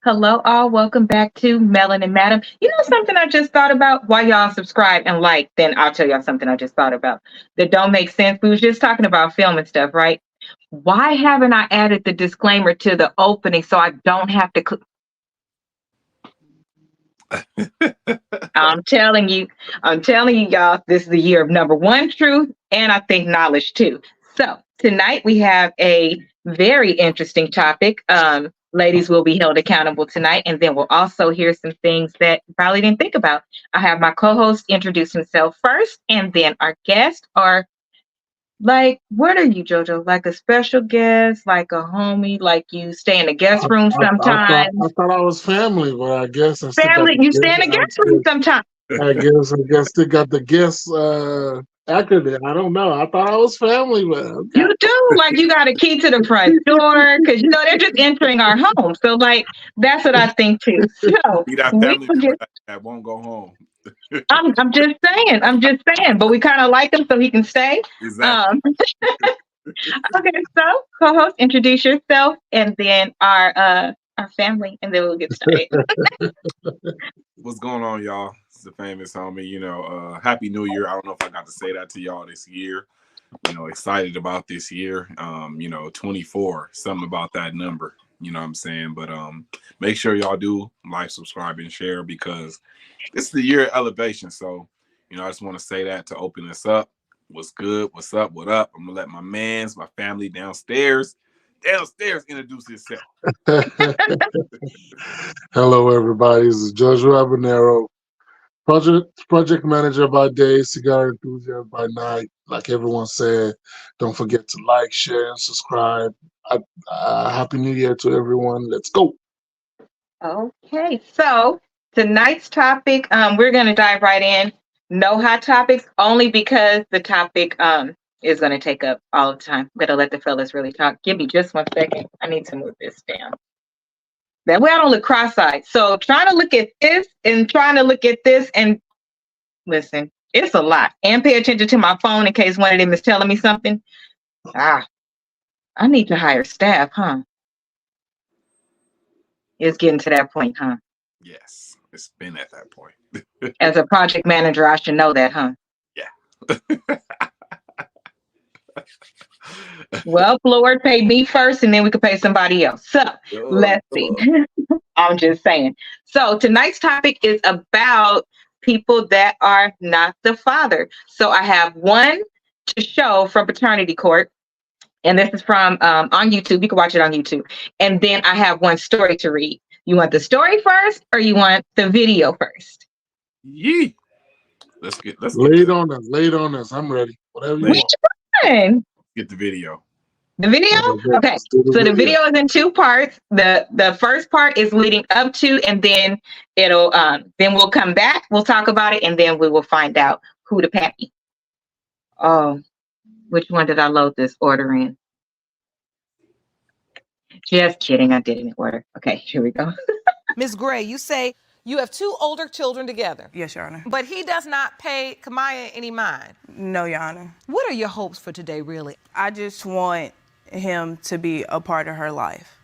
Hello, all. Welcome back to Melanin Madam. You know something I just thought about? While y'all subscribe and like, then I'll tell y'all something I just thought about that don't make sense. We was just talking about film and stuff, right? Why haven't I added the disclaimer to the opening so I don't have to I'm telling you, y'all, this is the year of number one truth, and I think knowledge too. So tonight we have a very interesting topic. Ladies will be held accountable tonight, and then we'll also hear some things that you probably didn't think about. I have my co-host introduce himself first, and then our guest are like, what are you, JoJo? Like a special guest, like a homie, like you stay in a guest room sometimes. I thought I was family, but I guess I still Family, you stay in a guest room sometimes. I guess still got the guest acronym. I don't know. I thought I was family, but okay. You do, like you got a key to the front door because you know they're just entering our home. So like that's what I think too. So you got family that won't go home. I'm just saying, but we kind of like him so he can stay. Exactly. Okay, so co-host, introduce yourself, and then our family, and then we'll get started. What's going on, y'all? It's the famous homie. You know, Happy New Year. I don't know if I got to say that to y'all this year. You know, excited about this year. You know, 24, something about that number. You know what I'm saying? But make sure y'all do like, subscribe, and share because this is the year of elevation. So, you know, I just want to say that to open this up. What's good? What's up? What up? I'm gonna let my family downstairs introduce himself. Hello, everybody. This is 𝒀𝒏𝒆𝒅, project manager by day, cigar enthusiast by night. Like everyone said, don't forget to like, share, and subscribe. Happy New Year to everyone. Let's go. Okay, so tonight's topic, we're going to dive right in. No hot topics, only because the topic is going to take up all the time. I'm going to let the fellas really talk. Give me just 1 second. I need to move this down. That way I don't look cross-eyed. So trying to look at this and trying to look at this and listen, it's a lot. And pay attention to my phone in case one of them is telling me something. I need to hire staff, huh? It's getting to that point, huh? Yes, it's been at that point. As a project manager, I should know that, huh? Yeah. Well, Lord, pay me first, and then we could pay somebody else. So let's see. I'm just saying. So tonight's topic is about people that are not the father. So I have one to show from Paternity Court, and this is from on YouTube. You can watch it on YouTube. And then I have one story to read. You want the story first, or you want the video first? Yeah. Let's lay it on us. I'm ready. Whatever you want. Get the video. The video? Okay. So the video is in two parts. The first part is leading up to, and then it'll then we'll come back, we'll talk about it, and then we will find out who the pappy. Oh, which one did I load this order in? Just kidding, I did it in order. Okay, here we go. Ms. Gray, you say you have 2 older children together. Yes, Your Honor. But he does not pay Kamaya any mind. No, Your Honor. What are your hopes for today, really? I just want him to be a part of her life.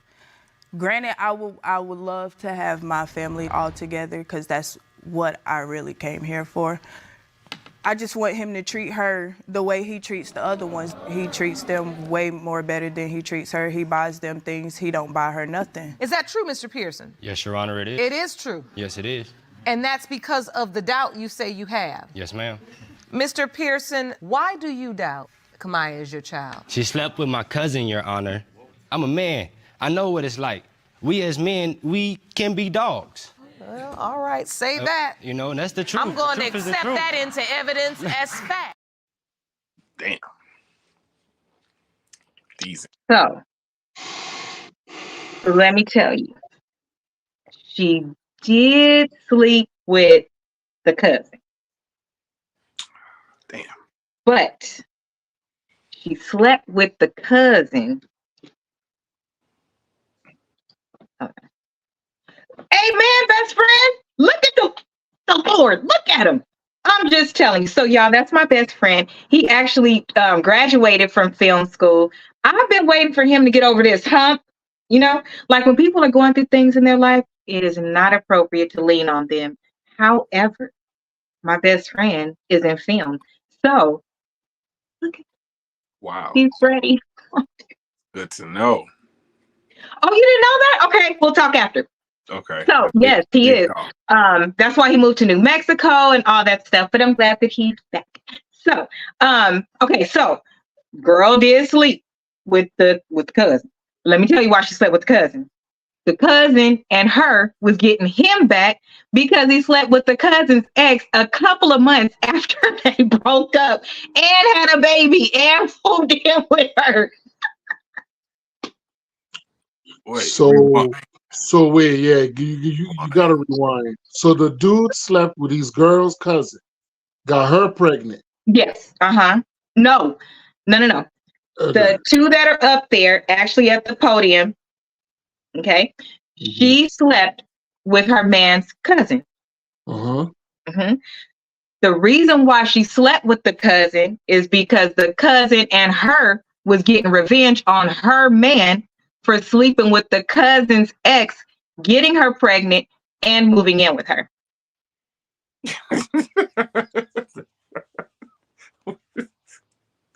Granted, I would love to have my family all together because that's what I really came here for. I just want him to treat her the way he treats the other ones. He treats them way more better than he treats her. He buys them things. He don't buy her nothing. Is that true, Mr. Pearson? Yes, Your Honor, it is. It is true? Yes, it is. And that's because of the doubt you say you have? Yes, ma'am. Mr. Pearson, why do you doubt Kamaya is your child? She slept with my cousin, Your Honor. I'm a man. I know what it's like. We as men, we can be dogs. Well, all right, say that. You know, and that's the truth. I'm going to accept that into evidence as fact. Damn. Decent. So let me tell you, she did sleep with the cousin. Damn. But she slept with the cousin. Okay. Hey, man, best friend, look at the Lord. Look at him. I'm just telling you. So, y'all, that's my best friend. He actually graduated from film school, I've been waiting for him to get over this hump. You know, like when people are going through things in their life, it is not appropriate to lean on them. However, my best friend is in film. So look, Wow. he's ready. Good to know. Oh, you didn't know that? Okay, we'll talk after. Okay. So yes, he Big is. talk. That's why he moved to New Mexico and all that stuff. But I'm glad that he's back. So, okay, so girl did sleep with the cousin. Let me tell you why she slept with the cousin. The cousin and her was getting him back because he slept with the cousin's ex a couple of months after they broke up and had a baby and moved in with her. Wait. So wait, yeah, you gotta rewind. So the dude slept with his girl's cousin, got her pregnant. Yes. No. Okay. The two that are up there, actually at the podium, okay, she slept with her man's cousin. The reason why she slept with the cousin is because the cousin and her was getting revenge on her man for sleeping with the cousin's ex, getting her pregnant, and moving in with her.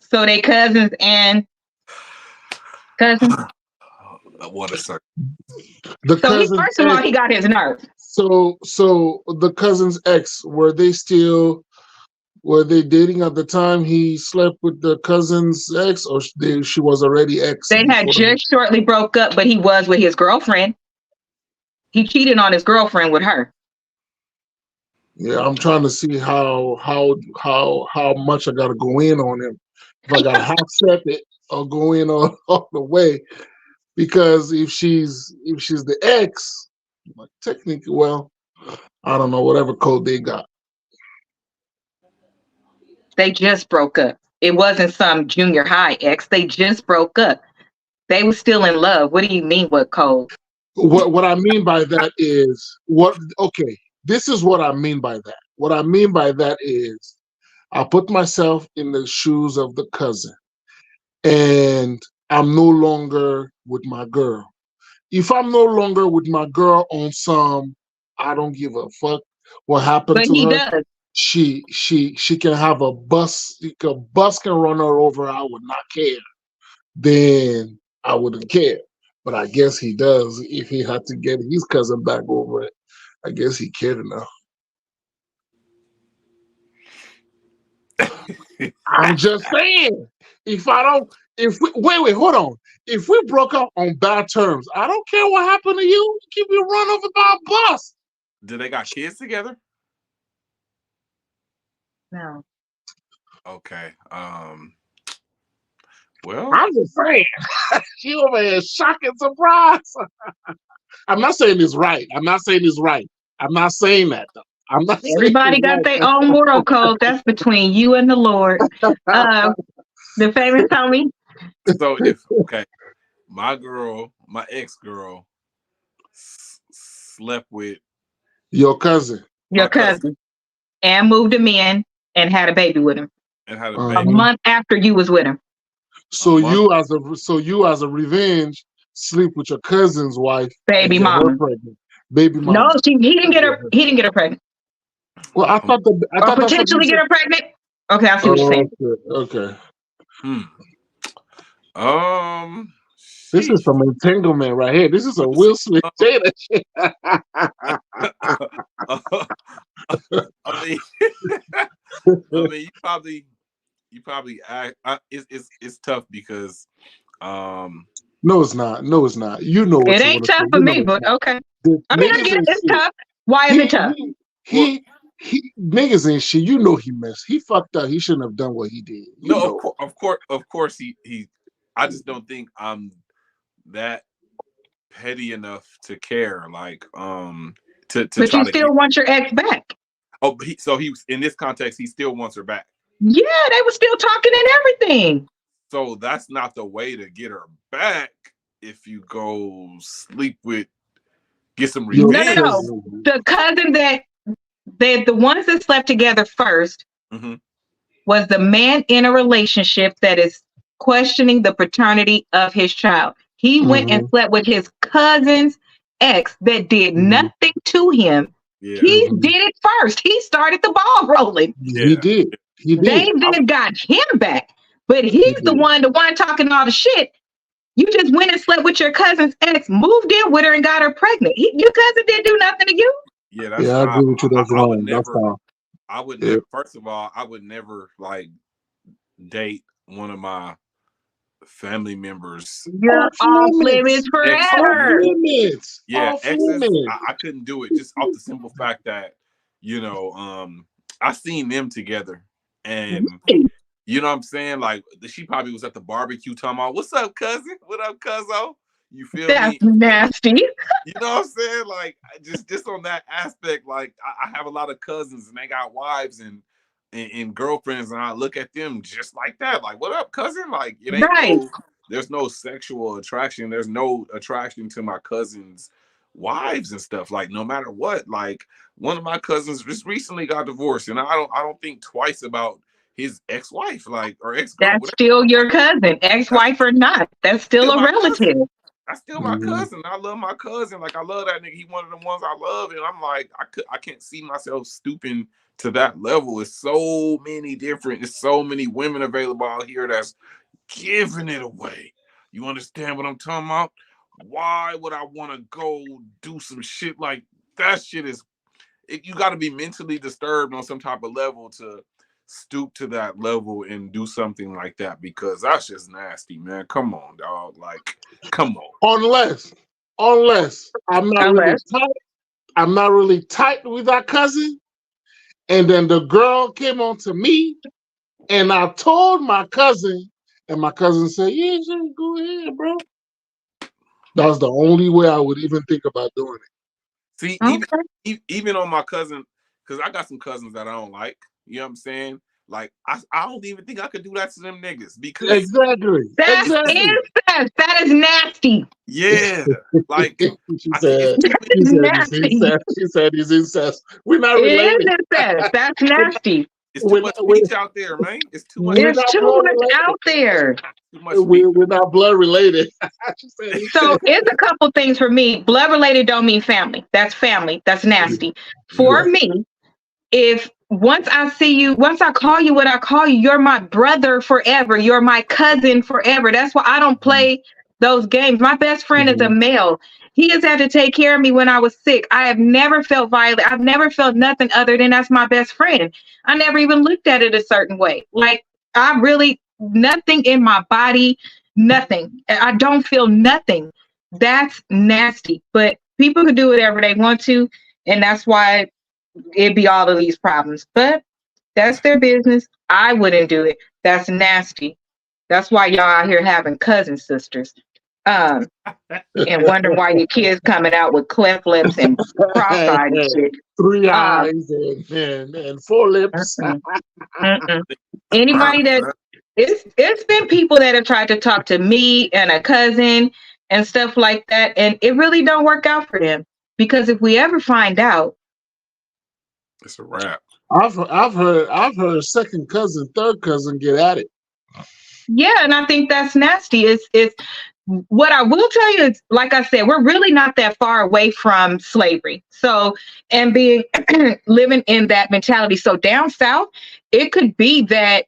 So they cousins and cousins. What a circle. First of all, he got his nerve. So the cousin's ex, were they dating at the time he slept with the cousin's ex, or she was already ex? They had just shortly broke up, but he was with his girlfriend. He cheated on his girlfriend with her. Yeah, I'm trying to see how much I gotta go in on him. If I gotta half step it or go in all the way. Because if she's the ex, like technically, well, I don't know, whatever code they got. They just broke up. It wasn't some junior high ex. They just broke up. They were still in love. What do you mean, what code? What I mean by that is this is what I mean by that. What I mean by that is I put myself in the shoes of the cousin, and I'm no longer with my girl. If I'm no longer with my girl on some, I don't give a fuck what happened to her. Does. She can have a bus. A bus can run her over. I would not care. Then I wouldn't care. But I guess he does. If he had to get his cousin back over it, I guess he cared enough. I'm just saying. Hold on. If we broke up on bad terms, I don't care what happened to you. You keep me run over by a bus. Do they got kids together? No. Okay. Well, I'm just saying. She over here shocking surprise. I'm not saying it's right. I'm not saying that though. I'm not. Everybody got their own moral code. That's between you and the Lord. The famous homie. So my ex-girl slept with your cousin. And moved him in and had a baby with him. And had a baby. A month after you was with him. So you as a revenge sleep with your cousin's wife, baby mama. Baby mama. No, he didn't get her. He didn't get her pregnant. Well, I thought potentially get her pregnant. Okay, I see what you're saying. Okay. This is some entanglement right here. This is a Will Smith Jada shit. I mean, you probably act. It's tough because. No, it's not. You know it ain't tough for me, but okay. I mean, I get it. It's tough. Why is it tough? He niggas ain't shit. You know he messed. He fucked up. He shouldn't have done what he did. Of course he. I just don't think I'm that petty enough to care. Like to. But you still want your ex back. Oh, so he in this context, he still wants her back. Yeah, they were still talking and everything. So that's not the way to get her back. If you go sleep with, get some revenge. No. The cousin the ones that slept together first was the man in a relationship that is questioning the paternity of his child. He went and slept with his cousin's ex that did nothing to him. Yeah. He did it first. He started the ball rolling. He did. He did. They then got him back, but he's the one talking all the shit. You just went and slept with your cousin's ex, moved in with her, and got her pregnant. Your cousin didn't do nothing to you. Yeah, that's I agree with you. That's wrong. That's fine. I would never. First of all, I would never like date one of my family members. You're off limits forever. Yeah, exes. I couldn't do it just off the simple fact that, you know, I seen them together, and you know what I'm saying? Like, she probably was at the barbecue talking about, "What's up, cousin? What up, cuzzo?" You feel That's me? nasty. You know what I'm saying? Like, just on that aspect, like, I have a lot of cousins and they got wives and girlfriends, and I look at them just like that. Like, what up, cousin? Like, it ain't there's no sexual attraction. There's no attraction to my cousins' wives and stuff. Like, no matter what. Like, one of my cousins just recently got divorced, and I don't think twice about his ex-wife, like, or ex-girl. That's still your cousin, ex-wife or not. That's still a relative. Cousin. That's still my cousin. I love my cousin. Like, I love that nigga. He one of the ones I love, and I'm like, I can't see myself stooping to that level. It's so many different. It's so many women available out here that's giving it away. You understand what I'm talking about? Why would I want to go do some shit like that? Shit is, you got to be mentally disturbed on some type of level to stoop to that level and do something like that, because that's just nasty, man. Come on, dog. Like, come on. Unless I'm not really tight with that cousin, and then the girl came on to me, and I told my cousin, and my cousin said, "Yeah, sure, go ahead, bro." That's the only way I would even think about doing it. See, even on my cousin, because I got some cousins that I don't like. You know what I'm saying? Like, I don't even think I could do that to them niggas, because That's incest. That is nasty. Yeah, like she said he's incest. We're not related. It is incest. That's nasty. It's too much meat out there, man. It's too much. There's too much out there. We're not blood related. So it's a couple things for me. Blood related don't mean family. That's family. That's nasty. For me, if once I see you, once I call you what I call you, you're my brother forever. You're my cousin forever. That's why I don't play those games. My best friend is a male. He has had to take care of me when I was sick. I have never felt violent. I've never felt nothing other than that's my best friend. I never even looked at it a certain way. Like, I really, nothing in my body, nothing. I don't feel nothing. That's nasty. But people can do whatever they want to, and that's why it'd be all of these problems. But that's their business. I wouldn't do it. That's nasty. That's why y'all out here having cousin sisters. And wonder why your kids coming out with cleft lips and cross-eyed and shit. 3 eyes and 4 lips. Anybody that it's been people that have tried to talk to me and a cousin and stuff like that, and it really don't work out for them, because if we ever find out, it's a wrap. I've heard second cousin, third cousin get at it. Yeah, and I think that's nasty. It's what I will tell you is, like I said, we're really not that far away from slavery. So, and being living in that mentality. So down south, it could be that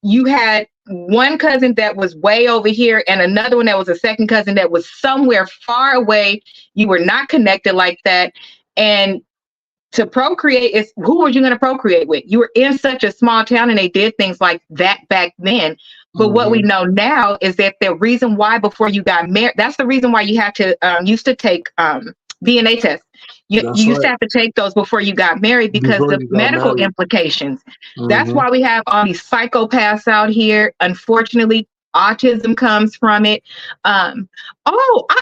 you had one cousin that was way over here and another one that was a second cousin that was somewhere far away. You were not connected like that. And to procreate is, who were you going to procreate with? You were in such a small town and they did things like that back then. But what we know now is that the reason why before you got married, that's the reason why you had to used to take DNA tests. You used to have to take those before you got married because of medical implications. That's why we have all these psychopaths out here. Unfortunately, autism comes from it. I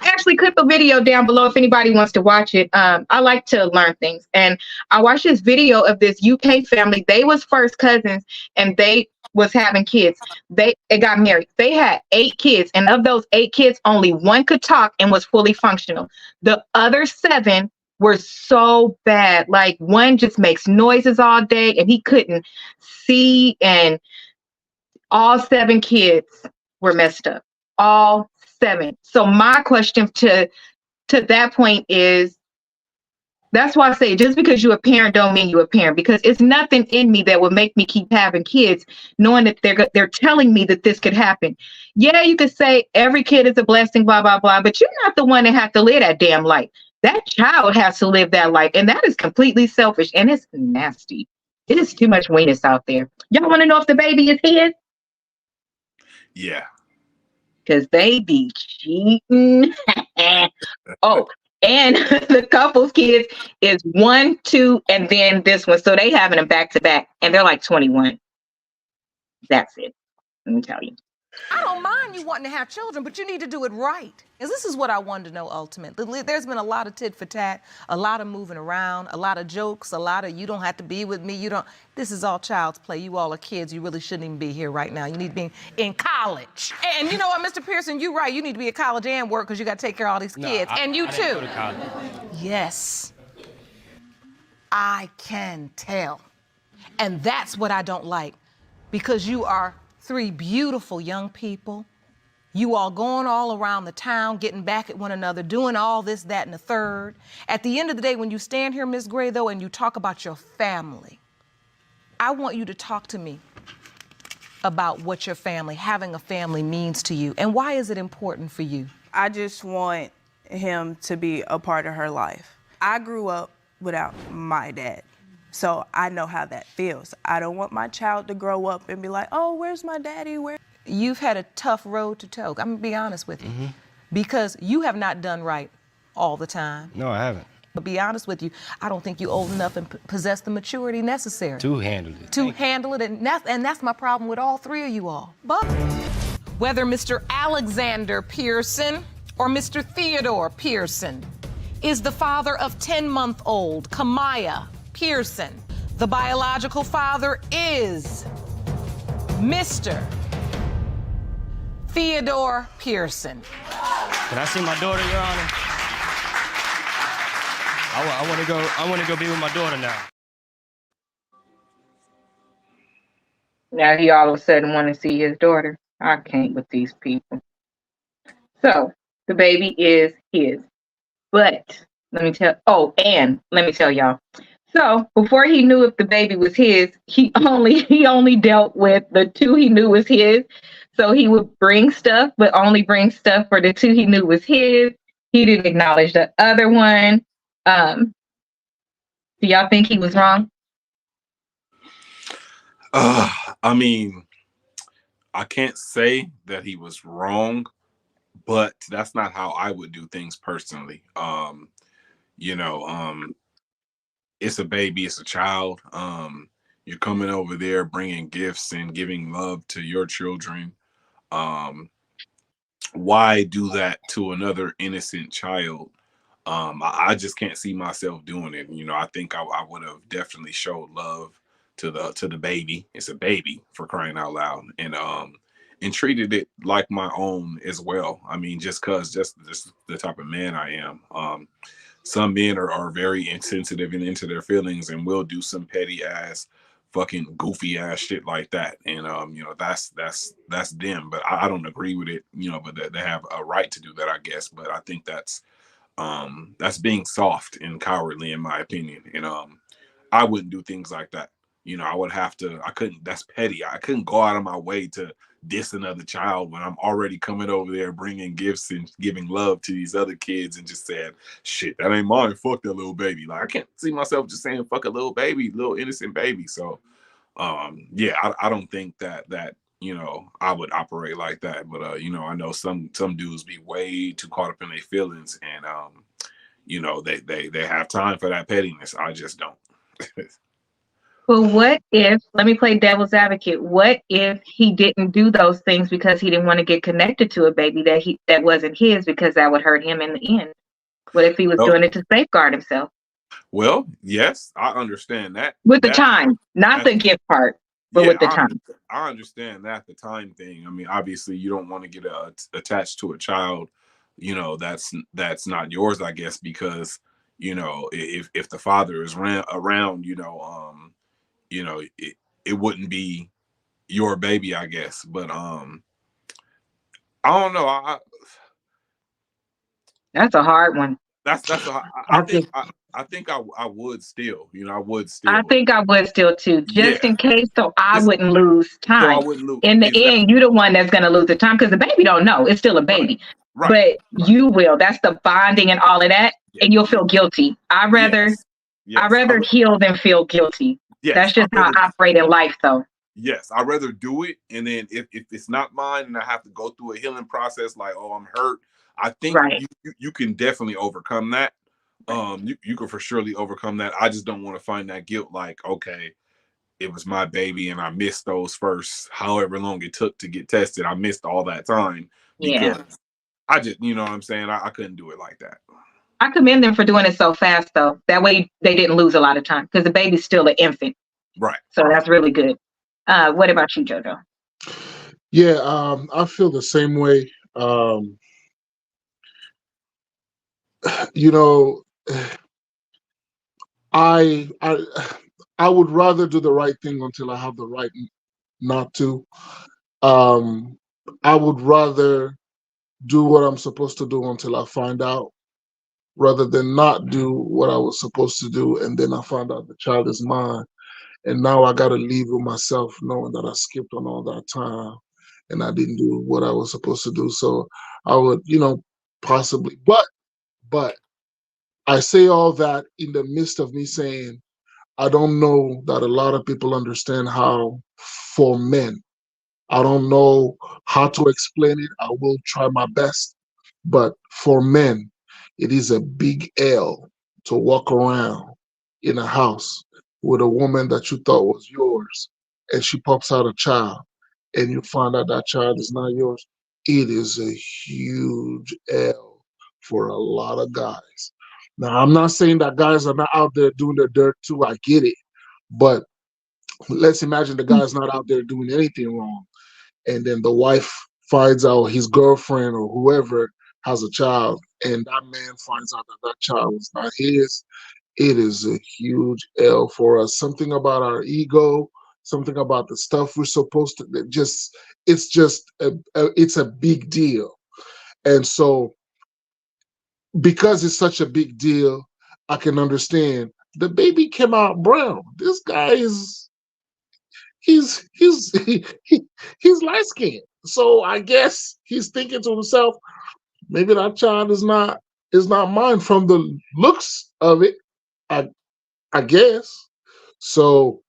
actually clip a video down below if anybody wants to watch it. I like to learn things, and I watched this video of this UK family. They was first cousins, and they was having kids. They got married. They had 8 kids, and of those 8 kids, only 1 could talk and was fully functional. The other 7 were so bad. Like, one just makes noises all day, and he couldn't see. And all 7 kids were messed up. All 7. So my question to that point is, that's why I say just because you're a parent don't mean you're a parent, because it's nothing in me that would make me keep having kids knowing that they're telling me that this could happen. Yeah, you could say every kid is a blessing, blah, blah, blah, but you're not the one that has to live that damn life. That child has to live that life, and that is completely selfish, and it's nasty. It is too much weenus out there. Y'all want to know if the baby is his? Yeah. Because they be cheating. Oh, and the couple's kids is 1, 2, and then this one. So they having them back to back, and they're like 21. That's it. Let me tell you. I don't mind you wanting to have children, but you need to do it right. Because this is what I wanted to know ultimately. There's been a lot of tit for tat, a lot of moving around, a lot of jokes, a lot of you don't have to be with me, you don't. This is all child's play. You all are kids. You really shouldn't even be here right now. You need to be in college. And you know what, Mr. Pearson, you're right. You need to be at college and work because you got to take care of all these kids. And you I too. didn't go to college. Yes. I can tell. And that's what I don't like. Because you are 3 beautiful young people. You all going all around the town, getting back at one another, doing all this, that, and the third. At the end of the day, when you stand here, Ms. Gray, though, and you talk about your family, I want you to talk to me about what your family, having a family means to you, and why is it important for you? I just want him to be a part of her life. I grew up without my dad, so I know how that feels. I don't want my child to grow up and be like, oh, where's my daddy? Where? You've had a tough road to toe. I'm gonna be honest with you. Because you have not done right all the time. No, I haven't. But be honest with you, I don't think you're old enough and possess the maturity necessary. To handle it. To handle it, and that's my problem with all 3 of you all. But whether Mr. Alexander Pearson or Mr. Theodore Pearson is the father of 10-month-old Kamaya Pearson, the biological father is Mr. Theodore Pearson. Can I see my daughter, Your Honor? I want to go be with my daughter now. Now he all of a sudden want to see his daughter. I can't with these people. So the baby is his. But let me tell y'all. So before he knew if the baby was his, he only dealt with the 2 he knew was his. So he would bring stuff, but only bring stuff for the 2 he knew was his. He didn't acknowledge the other one. Do y'all think he was wrong? I mean, I can't say that he was wrong, but that's not how I would do things personally. It's a baby, it's a child. You're coming over there bringing gifts and giving love to your children. Why do that to another innocent child? I just can't see myself doing it. I think I would have definitely showed love to the baby. It's a baby, for crying out loud, and treated it like my own as well. I mean, just the type of man I am. Some men are very insensitive and into their feelings and will do some petty ass, fucking goofy ass shit like that. And that's them. But I don't agree with it. But they have a right to do that, I guess. But I think that's being soft and cowardly, in my opinion. And I wouldn't do things like that. That's petty. I couldn't go out of my way to diss another child when I'm already coming over there bringing gifts and giving love to these other kids and just saying, shit, that ain't mine. Fuck that little baby. Like, I can't see myself just saying, fuck a little baby, little innocent baby. So, I don't think that I would operate like that. But, I know some dudes be way too caught up in their feelings and, they have time for that pettiness. I just don't. Well, what if, let me play devil's advocate, what if he didn't do those things because he didn't want to get connected to a baby that wasn't his, because that would hurt him in the end? What if he was doing it to safeguard himself? Well, yes, I understand that. With the time, not the gift part, but with the time. I understand that, the time thing. I mean, obviously you don't want to get attached to a child, that's not yours, I guess, because, if the father is around, it wouldn't be your baby, I guess. But I don't know. That's a hard one. I think I would still, I would still. I think I would still too, just in case, so I wouldn't lose So I time. wouldn't lose. In the end, you're the one that's going to lose the time because the baby don't know. It's still a baby. But you will. That's the bonding and all of that, and you'll feel guilty. I'd rather heal than feel guilty. That's just how I operate in life, though. Yes, I'd rather do it, and then if it's not mine and I have to go through a healing process, like, oh, I'm hurt, I think you can definitely overcome that. You can for surely overcome that. I just don't want to find that guilt, like, okay, it was my baby and I missed those first however long it took to get tested. I missed all that time because I just, you know what I'm saying? I couldn't do it like that. I commend them for doing it so fast, though. That way they didn't lose a lot of time because the baby's still an infant. Right. So that's really good. What about you, JoJo? Yeah, I feel the same way. You know, I would rather do the right thing until I have the right not to. I would rather do what I'm supposed to do until I find out, rather than not do what I was supposed to do and then I find out the child is mine. And now I got to leave with myself knowing that I skipped on all that time and I didn't do what I was supposed to do. So I would, possibly, but I say all that in the midst of me saying, I don't know that a lot of people understand how for men. I don't know how to explain it. I will try my best. But for men, it is a big L to walk around in a house with a woman that you thought was yours and she pops out a child and you find out that child is not yours. It is a huge L for a lot of guys. Now, I'm not saying that guys are not out there doing their dirt too. I get it. But let's imagine the guy's not out there doing anything wrong. And then the wife finds out his girlfriend or whoever has a child, and that man finds out that that child is not his. It is a huge L for us. Something about our ego, something about the stuff we're supposed to it's a big deal. And so because it's such a big deal, I can understand the baby came out brown. This guy is he's light skinned. So I guess he's thinking to himself, maybe that child is not mine from the looks of it. I guess. So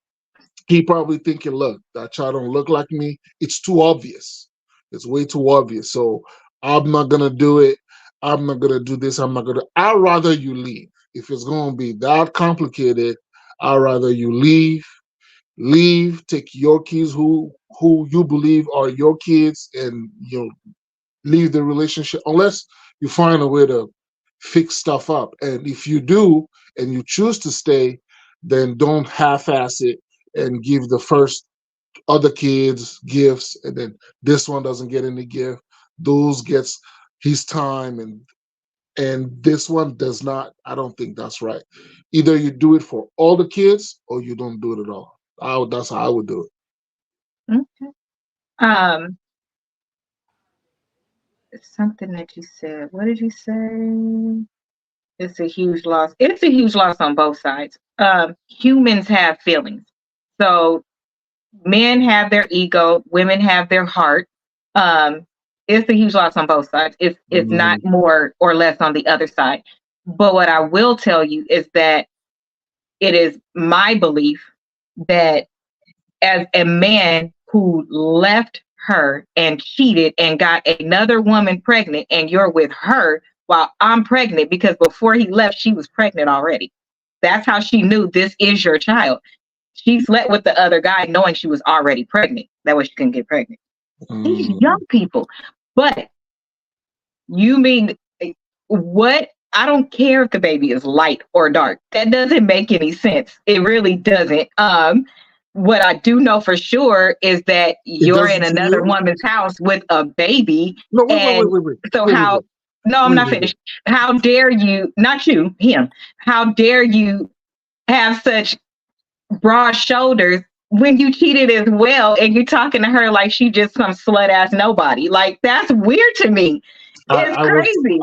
he probably thinking, look, that child don't look like me. It's too obvious. It's way too obvious. So I'm not gonna do it. I'm not gonna do this. I'd rather you leave. If it's gonna be that complicated, I'd rather you leave, take your kids who you believe are your kids, and leave the relationship unless you find a way to fix stuff up. And if you do and you choose to stay, then don't half-ass it and give the first other kids gifts and then this one doesn't get any gift. Those gets his time and this one does not. I don't think that's right. Either you do it for all the kids or you don't do it at all. That's how I would do it. Okay. Something that you said. What did you say? It's a huge loss. It's a huge loss on both sides. Humans have feelings. So men have their ego, women have their heart. It's a huge loss on both sides. It's not more or less on the other side. But what I will tell you is that it is my belief that as a man who left her and cheated and got another woman pregnant and you're with her while I'm pregnant, because before he left, she was pregnant already. That's how she knew this is your child. She slept with the other guy knowing she was already pregnant. That way she couldn't get pregnant. These young people. But you mean what? I don't care if the baby is light or dark. That doesn't make any sense. It really doesn't. What I do know for sure is that you're in another woman's house with a baby. No, wait. So how? No, I'm not finished. How dare you? Not you, him. How dare you have such broad shoulders when you cheated as well, and you're talking to her like she just some slut ass nobody. Like, that's weird to me. It's I crazy.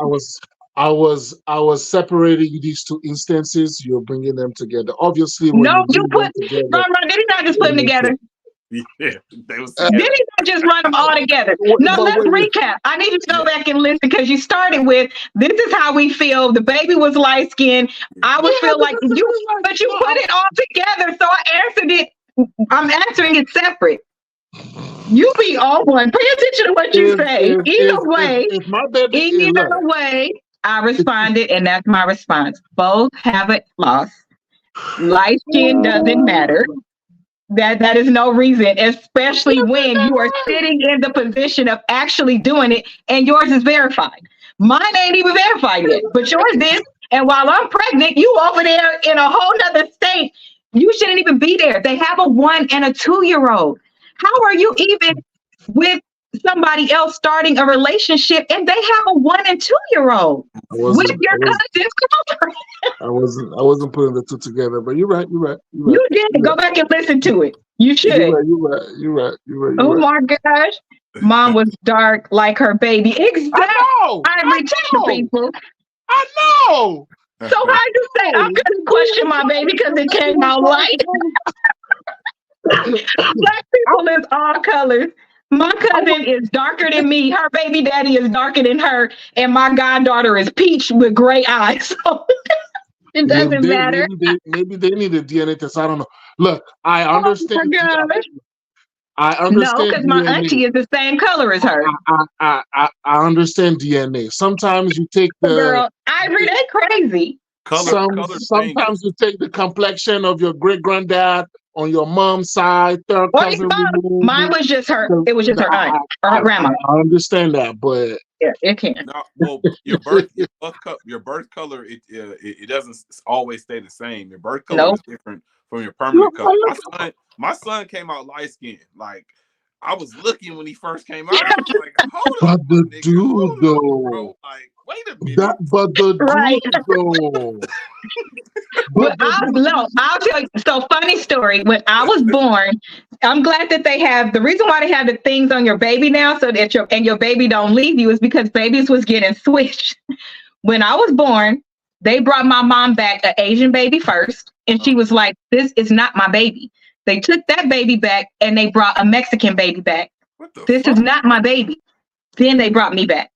was separating these two instances. You're bringing them together. Obviously, when No, you you bring them put together, Ron. Did he not just put them together? Yeah, they was Uh, Did together. he not just run them all together? No, but let's wait, recap. I need you to go Yeah. back and listen because you started with this is how we feel. The baby was light skinned. I would yeah, feel like because you, but you put it all together. So I answered it. I'm answering it separate. You be on one. Pay attention to what you say. if my baby, Either look, way, I responded, and that's my response. Both have a loss. Light skin doesn't matter. That is no reason, especially when you are sitting in the position of actually doing it, and yours is verified. Mine ain't even verified yet, but yours is. And while I'm pregnant, you over there in a whole nother state. You shouldn't even be there. They have a 1 and a 2-year-old. How are you even with somebody else starting a relationship and they have a 1 and 2-year-old I with wasn't, your cousin's girlfriend? I wasn't putting the two together. But you're right. You did. Go back and listen to it. You should. You're right. Oh my gosh. Mom was dark like her baby. Exactly. I'm telling people. I know. So why you say I couldn't question my baby because it came out light? Black people is all colors. My cousin is darker than me. Her baby daddy is darker than her, and my goddaughter is peach with gray eyes. So it doesn't matter. Maybe they need a DNA test. I don't know. Look, I Oh understand. my gosh. I No, understand because my DNA. auntie is the same color as her. I understand DNA. Sometimes you take the Girl, Ivory, they crazy. Color sometimes you take the complexion of your great granddad on your mom's side, third Or cousin removed. mine was just her. It was just her aunt or her grandma. I understand that, but Yeah, it can. No, well, your birth color, it doesn't always stay the same. Your birth color Nope. is different from your permanent color. My son came out light skinned. Like, I was looking when he first came out. I was like, hold up, the nigga, dude hold on, though. bro. Like, wait a minute. But the Right. dude though. But I'll tell you. So funny story. When I was born, I'm glad that they have the reason why they have the things on your baby now, so that your baby don't leave you, is because babies was getting switched. When I was born, they brought my mom back an Asian baby first, and she was like, "This is not my baby." They took that baby back, and they brought a Mexican baby back. What the This fuck? is not my baby. Then they brought me back.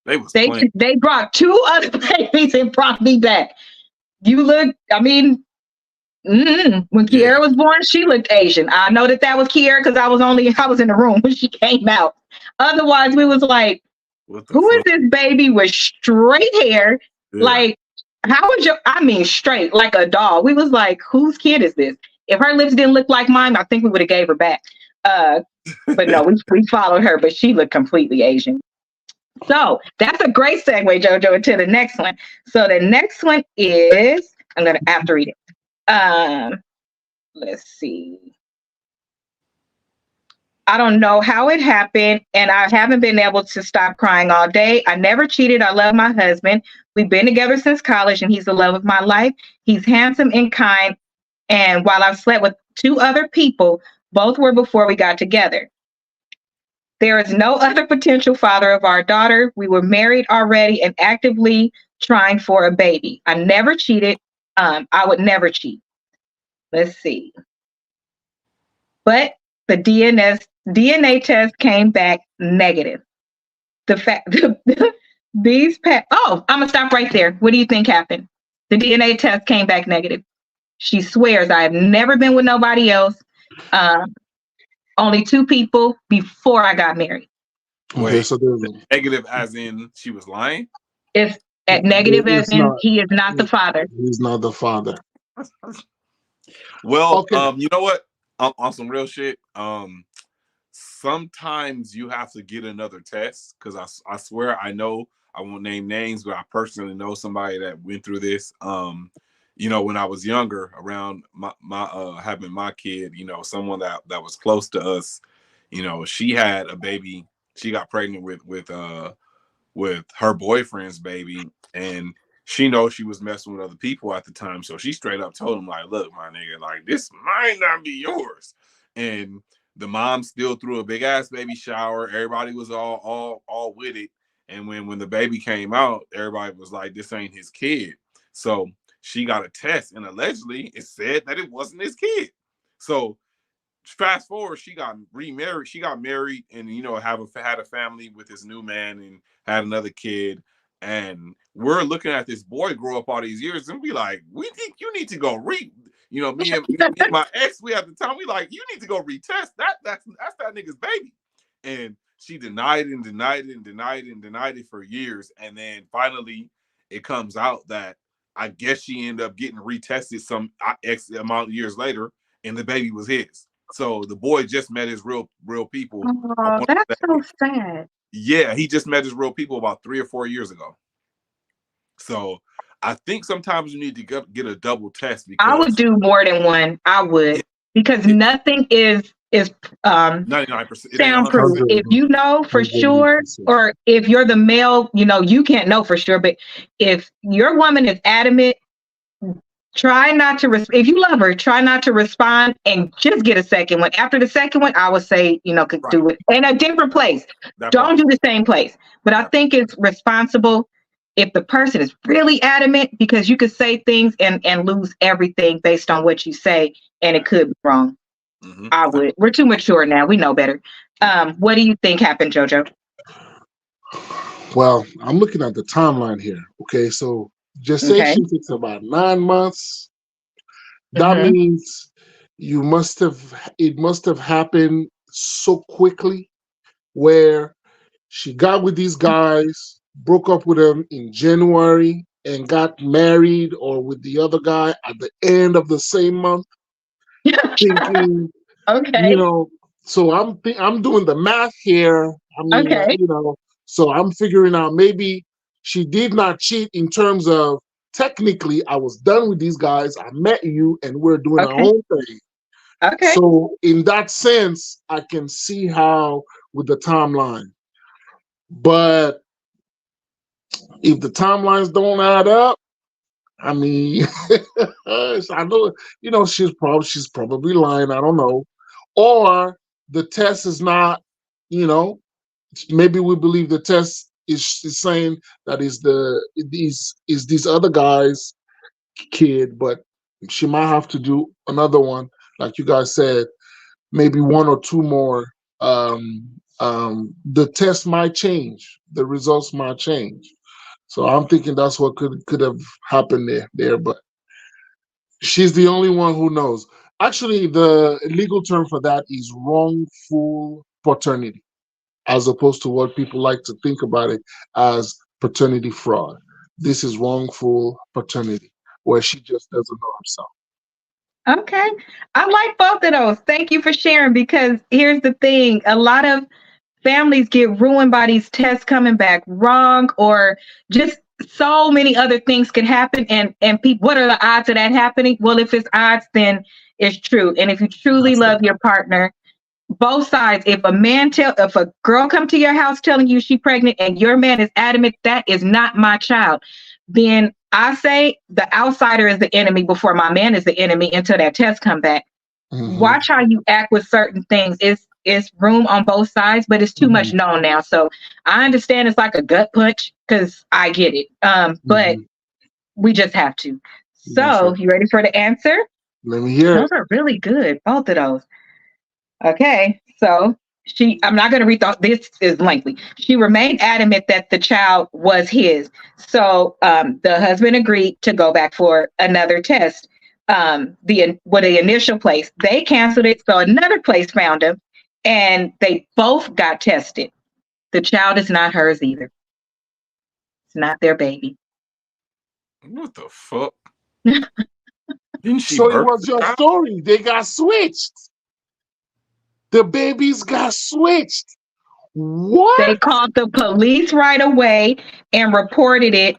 They brought 2 other babies and brought me back. You look, I mean, when Kiara was born, she looked Asian. I know that was Kiara because I was in the room when she came out. Otherwise, we was like, who is this baby with straight hair? Yeah. Like, straight, like a doll. We was like, whose kid is this? If her lips didn't look like mine, I think we would have gave her back. But no, we followed her, but she looked completely Asian. So that's a great segue, JoJo, into the next one. So the next one is, I'm going to have to read it. Let's see. I don't know how it happened, and I haven't been able to stop crying all day. I never cheated. I love my husband. We've been together since college, and he's the love of my life. He's handsome and kind. And while I've slept with 2 other people, both were before we got together. There is no other potential father of our daughter. We were married already and actively trying for a baby. I never cheated. I would never cheat. Let's see. But the DNA test came back negative. The fact I'm gonna stop right there. What do you think happened? The DNA test came back negative. She swears I have never been with nobody else. Only 2 people before I got married. Okay, so there's negative as in she was lying? It's at negative as in he is not the father. He's not the father. Well, okay. You know what? On some real shit, sometimes you have to get another test, because I swear I know, I won't name names, but I personally know somebody that went through this. You know, when I was younger, around my having my kid, you know, someone that was close to us, you know, she had a baby. She got pregnant with her boyfriend's baby, and she knows she was messing with other people at the time, so she straight up told him, like, look, my nigga, like, this might not be yours. And the mom still threw a big ass baby shower. Everybody was all with it. And when the baby came out, everybody was like, this ain't his kid. So she got a test, and allegedly it said that it wasn't his kid. So fast forward, she got remarried. She got married, and had a family with his new man, and had another kid. And we're looking at this boy grow up all these years, and we like, we think you need to go me and my ex, we at the time, we like, you need to go retest that. That's that nigga's baby. And she denied it for years, and then finally it comes out that I guess she ended up getting retested some X amount of years later, and the baby was his. So the boy just met his real people. Oh, that's so sad. Yeah, he just met his real people about 3 or 4 years ago. So I think sometimes you need to get a double test. Because I would do more than one. I would, because nothing is 99%. Soundproof. If you know for sure, or if you're the male, you can't know for sure. But if your woman is adamant, try not to. If you love her, try not to respond, and just get a second one. After the second one, I would say, could do it in a different place. Don't do the same place. But I think it's responsible if the person is really adamant, because you could say things and lose everything based on what you say, and it could be wrong. Mm-hmm. I would. We're too mature now. We know better. What do you think happened, JoJo? Well, I'm looking at the timeline here. Okay, so gestation takes about 9 months. That means it must have happened so quickly, where she got with these guys, broke up with them in January, and got married or with the other guy at the end of the same month. Thinking, so I'm doing the math here. I mean, so I'm figuring out maybe she did not cheat in terms of technically I was done with these guys. I met you and we're doing our own thing. Okay. So in that sense, I can see how with the timeline. But if the timelines don't add up, I mean, I know, she's probably lying. I don't know. Or the test is not, maybe we believe the test is saying that is these other guys' kid, but she might have to do another one, like you guys said, maybe 1 or 2 more. The test might change, the results might change. So I'm thinking that's what could have happened there, but she's the only one who knows. Actually, the legal term for that is wrongful paternity, as opposed to what people like to think about it as paternity fraud. This is wrongful paternity, where she just doesn't know herself. Okay. I like both of those. Thank you for sharing, because here's the thing. A lot of families get ruined by these tests coming back wrong, or just so many other things can happen. And people, what are the odds of that happening? Well, if it's odds, then it's true. And if you truly love your partner, both sides, if a girl come to your house telling you she's pregnant and your man is adamant that is not my child, then I say the outsider is the enemy before my man is the enemy until that test come back. Watch how you act with certain things. It's room on both sides, but it's too much known now. So I understand it's like a gut punch, because I get it. But we just have to. So you ready for the answer? Let me hear it. Those are really good, both of those. Okay, so I'm not going to read this is lengthy. She remained adamant that the child was his. So the husband agreed to go back for another test. The initial place, they canceled it. So another place found him, and they both got tested. The child is not hers either. It's not their baby. What the fuck? Didn't she So it was your story. They got switched. The babies got switched. What? They called the police right away and reported it.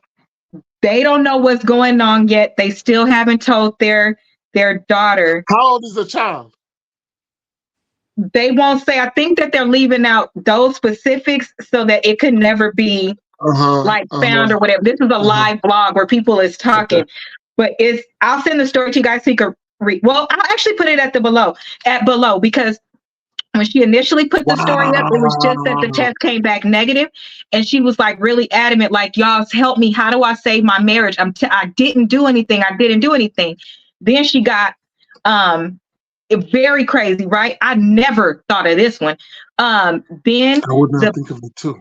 They don't know what's going on yet. They still haven't told their daughter. How old is the child? They won't say. I think that they're leaving out those specifics so that it could never be like found or whatever. This is a live blog where people is talking, but I'll send the story to you guys so you can read. Well, I'll actually put it at below because when she initially put the story up, it was just that the test came back negative, and she was like really adamant, like, y'all help me. How do I save my marriage? I didn't do anything. Then she got very crazy, right? I never thought of this one. Then I would not think of it too.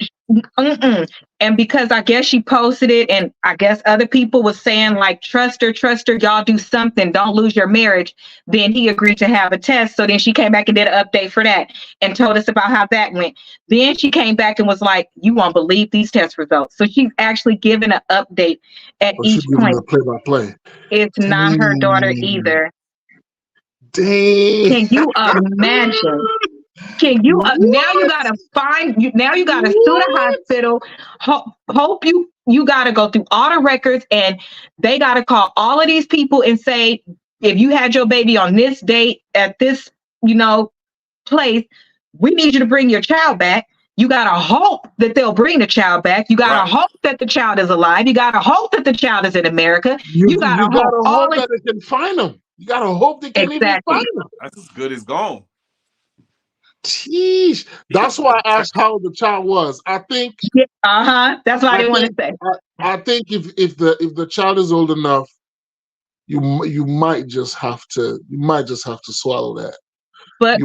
And because I guess she posted it, and I guess other people was saying like, trust her, y'all do something, don't lose your marriage. Then he agreed to have a test. So then she came back and did an update for that and told us about how that went. Then she came back and was like, you won't believe these test results. So she's actually given an update at each point. Play-by-play. It's not her daughter either. Dang. Can you imagine? Now you gotta sue the hospital. Hope you gotta go through all the records, and they gotta call all of these people and say, if you had your baby on this date at this, place, we need you to bring your child back. You gotta hope that they'll bring the child back. You gotta hope that the child is alive. You gotta hope that the child is in America. You gotta hope that they can find them. You gotta hope they can even find them. That's as good as gone. Jeez, that's why I asked how the child was. I think. That's why I didn't want to say. I think if the child is old enough, you might just have to swallow that. But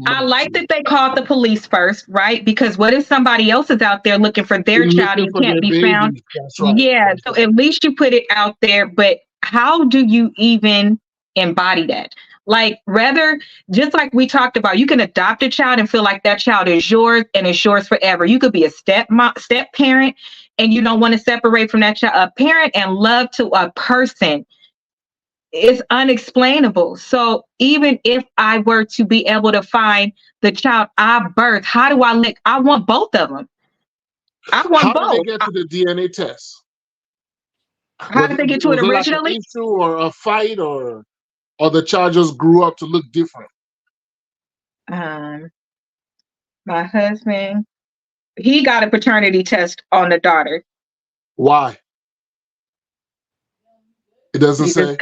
I like that they called the police first, right? Because what if somebody else is out there looking for their child and can't be found? Right. Yeah, so at least you put it out there. But how do you even embody that? Like, rather, just like we talked about, you can adopt a child and feel like that child is yours and it's yours forever. You could be a step parent and you don't want to separate from that child. A parent and love to a person is unexplainable. So even if I were to be able to find the child I birthed, how do I want both of them. I want both. How did they get to the DNA test? How did they get to it originally? Like an issue or a fight, or the child just grew up to look different? My husband, he got a paternity test on the daughter. Why? It doesn't say.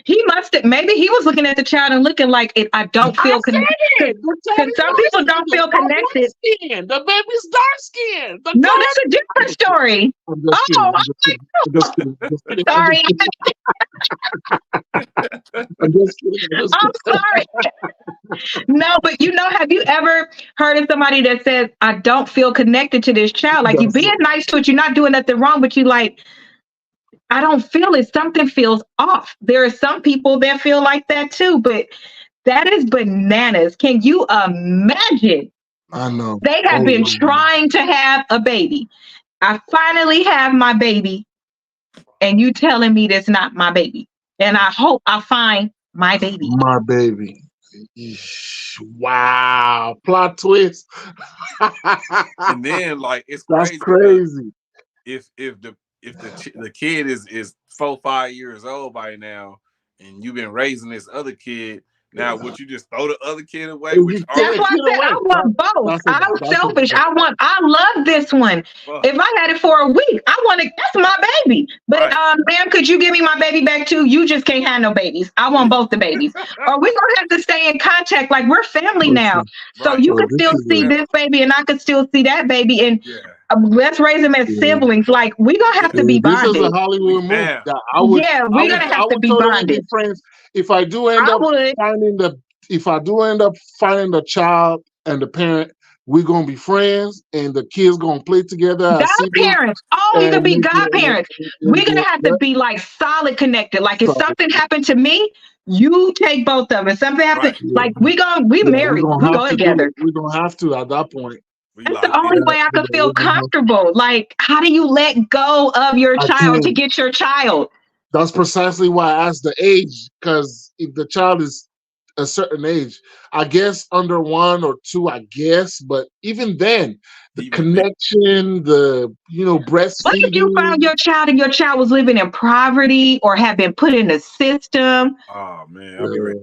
He must have, maybe he was looking at the child and looking like, I don't feel connected. Because some people don't feel connected. The baby's dark skin. No, that's a different story. I'm just kidding. Sorry. I'm sorry. No, but have you ever heard of somebody that says, I don't feel connected to this child? Like, you're being nice to it, you're not doing nothing wrong, but you like, I don't feel it. Something feels off. There are some people that feel like that too, but that is bananas. Can you imagine? I know. They have been trying to have a baby. I finally have my baby, and you telling me that's not my baby. And I hope I find my baby. My baby. Wow. Plot twist. And then, like, it's that's crazy. If the kid is 4-5 years old by now, and you've been raising this other kid, now would you just throw the other kid away? That's why I said I want both. I'm selfish. I love this one. If I had it for a week, that's my baby. But ma'am, could you give me my baby back too? You just can't have no babies. I want both the babies. Or we're gonna have to stay in contact. Like, we're family now. So you could still see this baby and I could still see that baby. And let's raise them as siblings. Like, we're gonna have to be bonded. This is a Hollywood move. We're gonna have to be bonded. Friends. If I do end up finding the child and the parent, we're gonna be friends, and the kids gonna play together. Godparents. You could be godparents. We're gonna have to be like solid connected. Like, if something happened to me, you take both of us. Something happened, like we married. We go together. We're gonna have to at that point. That's the only way I could feel comfortable. Like, how do you let go of your child to get your child? That's precisely why I asked the age, because if the child is a certain age, I guess under 1 or 2, I guess, but even then, the connection, the breastfeeding. What if you found your child and your child was living in poverty or had been put in the system? Oh man, I'll be ready.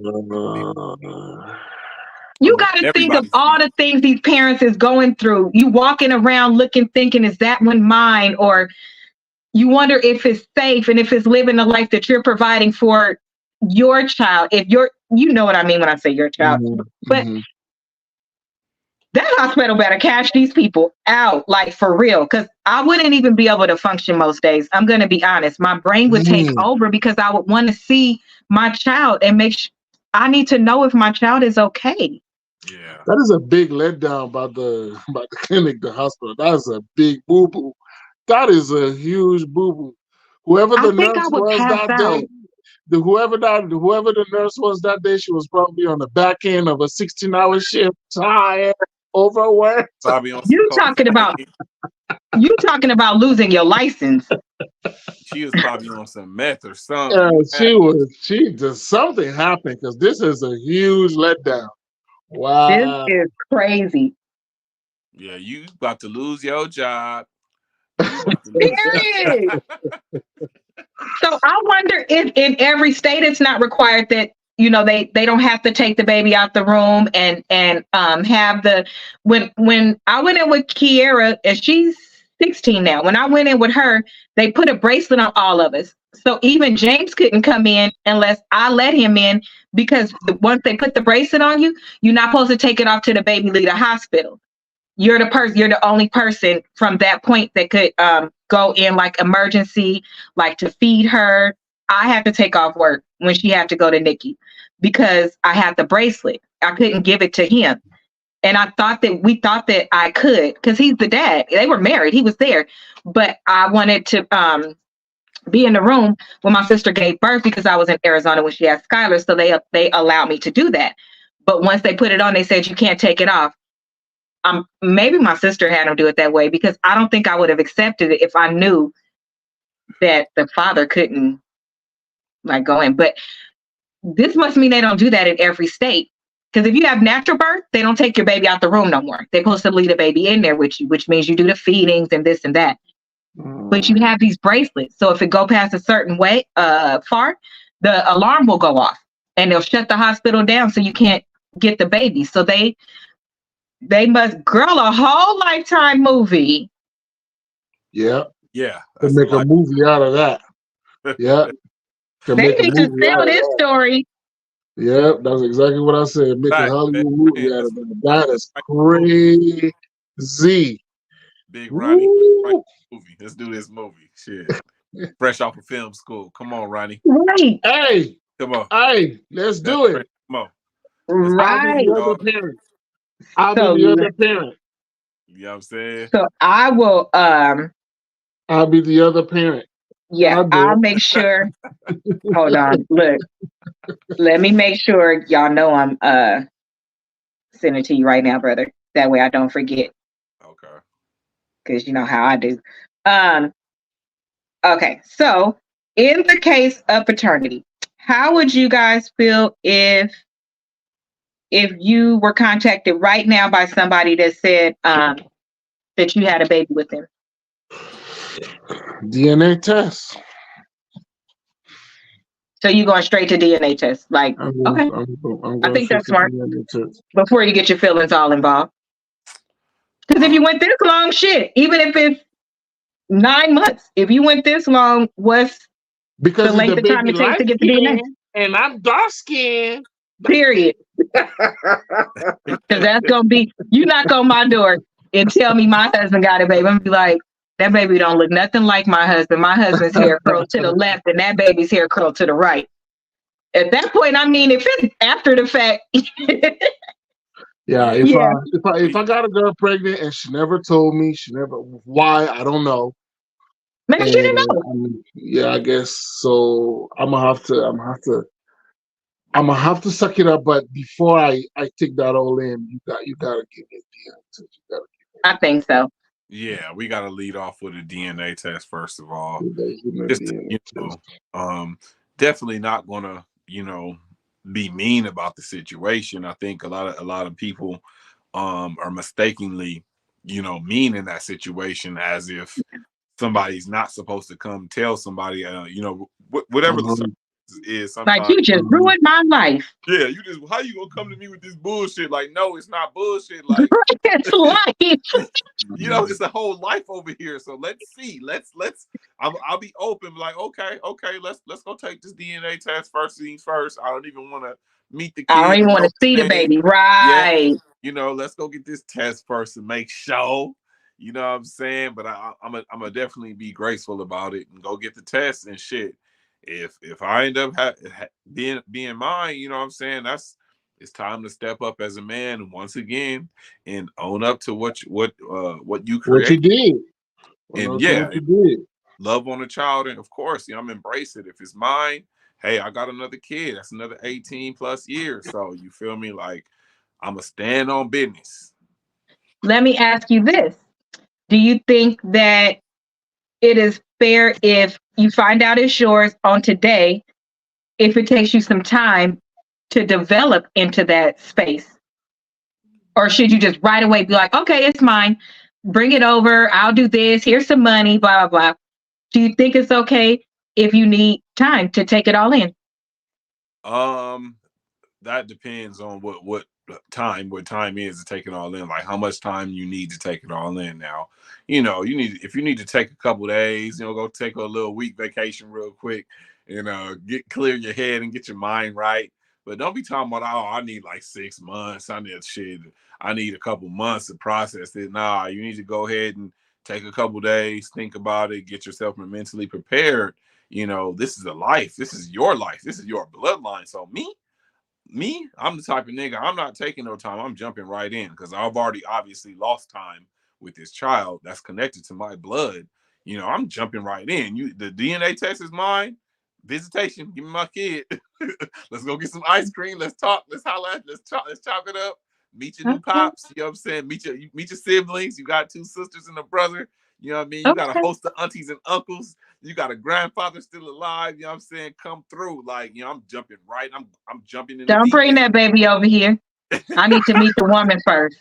You got to think of all the things these parents is going through. You walking around looking, thinking, is that one mine? Or you wonder if it's safe and if it's living the life that you're providing for your child. If you're, you know what I mean when I say your child. But that hospital better cash these people out, like for real, because I wouldn't even be able to function most days. I'm going to be honest. My brain would take over because I would want to see my child and make sure I need to know if my child is okay. Yeah, that is a big letdown about the clinic, the hospital. That is a big boo boo. That is a huge boo boo. Whoever the nurse was that day, whoever the nurse was that day, she was probably on the back end of a 16-hour shift, tired, overworked. You talking about losing your license? She was probably on some meth or something. She just something happened because this is a huge letdown. Wow, this is crazy. Yeah, you about to lose your job. Period. So I wonder if in every state it's not required that, you know, they don't have to take the baby out the room and have the when I went in with Kiera, and she's 16 now. When I went in with her, they put a bracelet on all of us. So even James couldn't come in unless I let him in, because once they put the bracelet on you, you're not supposed to take it off to the baby leave the hospital. You're the only person from that point that could go in like emergency, like to feed her. I had to take off work when she had to go to Nikki because I had the bracelet. I couldn't give it to him. And we thought that I could, because he's the dad. They were married. He was there. But I wanted to be in the room when my sister gave birth because I was in Arizona when she had Skylar. So they allowed me to do that. But once they put it on, they said, you can't take it off. Maybe my sister had him do it that way, because I don't think I would have accepted it if I knew that the father couldn't like go in. But this must mean they don't do that in every state. Because if you have natural birth, they don't take your baby out the room no more. They're supposed to leave the baby in there with you, which means you do the feedings and this and that. But you have these bracelets. So if it go past a certain way, far, the alarm will go off and they'll shut the hospital down so you can't get the baby. So they must girl a whole Lifetime movie. Yeah. Yeah. To make a movie out of that. Yeah. They need to sell this story. Yeah, that's exactly what I said. Make a Hollywood movie out of that. That is crazy. Big Ronnie movie. Let's do this movie. Shit. Fresh off of film school. Come on, Ronnie. Right. Hey. Come on. Hey, let's do it. Come on. Right. I'll be the other parent. You know what I'm saying? So I will I'll be the other parent. Yeah, I'll make sure. Hold on. Look. Let me make sure y'all know I'm sending it to you right now, brother. That way I don't forget. Okay. Because you know how I do. Okay, so in the case of paternity, how would you guys feel if you were contacted right now by somebody that said that you had a baby with them? DNA test. So you going straight to DNA test? Like, okay. I think that's smart. Before you get your feelings all involved. Because if you went this long, shit, even if it's 9 months, if you went this long, what's the length of time it takes to get the DNA? And I'm dark skinned. Period. Because that's gonna be, you knock on my door and tell me my husband got a baby. I'm gonna be like, that baby don't look nothing like my husband. My husband's hair curled to the left and that baby's hair curled to the right. At that point, I mean, if it's after the fact. Yeah, if I got a girl pregnant and she never told me, why, I don't know. Maybe she didn't know. Yeah, I guess so. I'm gonna have to suck it up. But before I take that all in, you gotta give me a DNA. I think so. Yeah, we gotta lead off with a DNA test first of all. Just to, definitely not gonna, be mean about the situation. I think a lot of people are mistakenly, mean in that situation, as if somebody's not supposed to come tell somebody, whatever the is Like, sometimes. you just ruined my life. Yeah, you just, how you gonna come to me with this bullshit? Like, no, it's not bullshit. Like, It's life. you know, it's a whole life over here. So let's see. I'll be open. Like, okay, let's go take this DNA test first things first. I don't even want to meet the I kid. don't even You want know to see what the I'm saying? baby. Yeah, Right. you know, let's go get this test first and make sure. You know what I'm saying? But I'm gonna definitely be graceful about it and go get the test and shit. If I end up being mine, you know what I'm saying? It's time to step up as a man once again and own up to what you What you create. did. And Yeah, yeah, what you did. love on a child, and of course, you know, I'm embrace it. If it's mine, hey, I got another kid. That's another 18 plus years. So you feel me? Like, I'm a stand on business. Let me ask you this. Do you think that it is fair if you find out it's yours on today, if it takes you some time to develop into that space? Or should you just right away be like, okay, it's mine, bring it over, I'll do this, here's some money, blah, blah, blah. Do you think it's okay if you need time to take it all in? That depends on what time is to take it all in. Like, how much time you need to take it all in. Now, you know, if you need to take a couple days, you know, go take a little week vacation real quick, you know, clear your head and get your mind right. But don't be talking about, oh, I need like 6 months. I need a couple months to process it. Nah, you need to go ahead and take a couple days, think about it, get yourself mentally prepared. You know, this is a life. This is your life. This is your bloodline. So me, I'm the type of nigga, I'm not taking no time. I'm jumping right in because I've already obviously lost time with this child that's connected to my blood. You know, I'm jumping right in. The DNA test is mine. Visitation, give me my kid. Let's go get some ice cream. Let's talk. Let's holla. Let's chop it up. Meet your new Okay. pops. You know what I'm saying? Meet your siblings. You got 2 sisters and a brother. You know what I mean? You got a Okay. host of aunties and uncles. You got a grandfather still alive. You know what I'm saying? Come through. Like, you know, I'm jumping right. I'm jumping in the Don't deep bring end. that baby over here. I need to meet the woman first.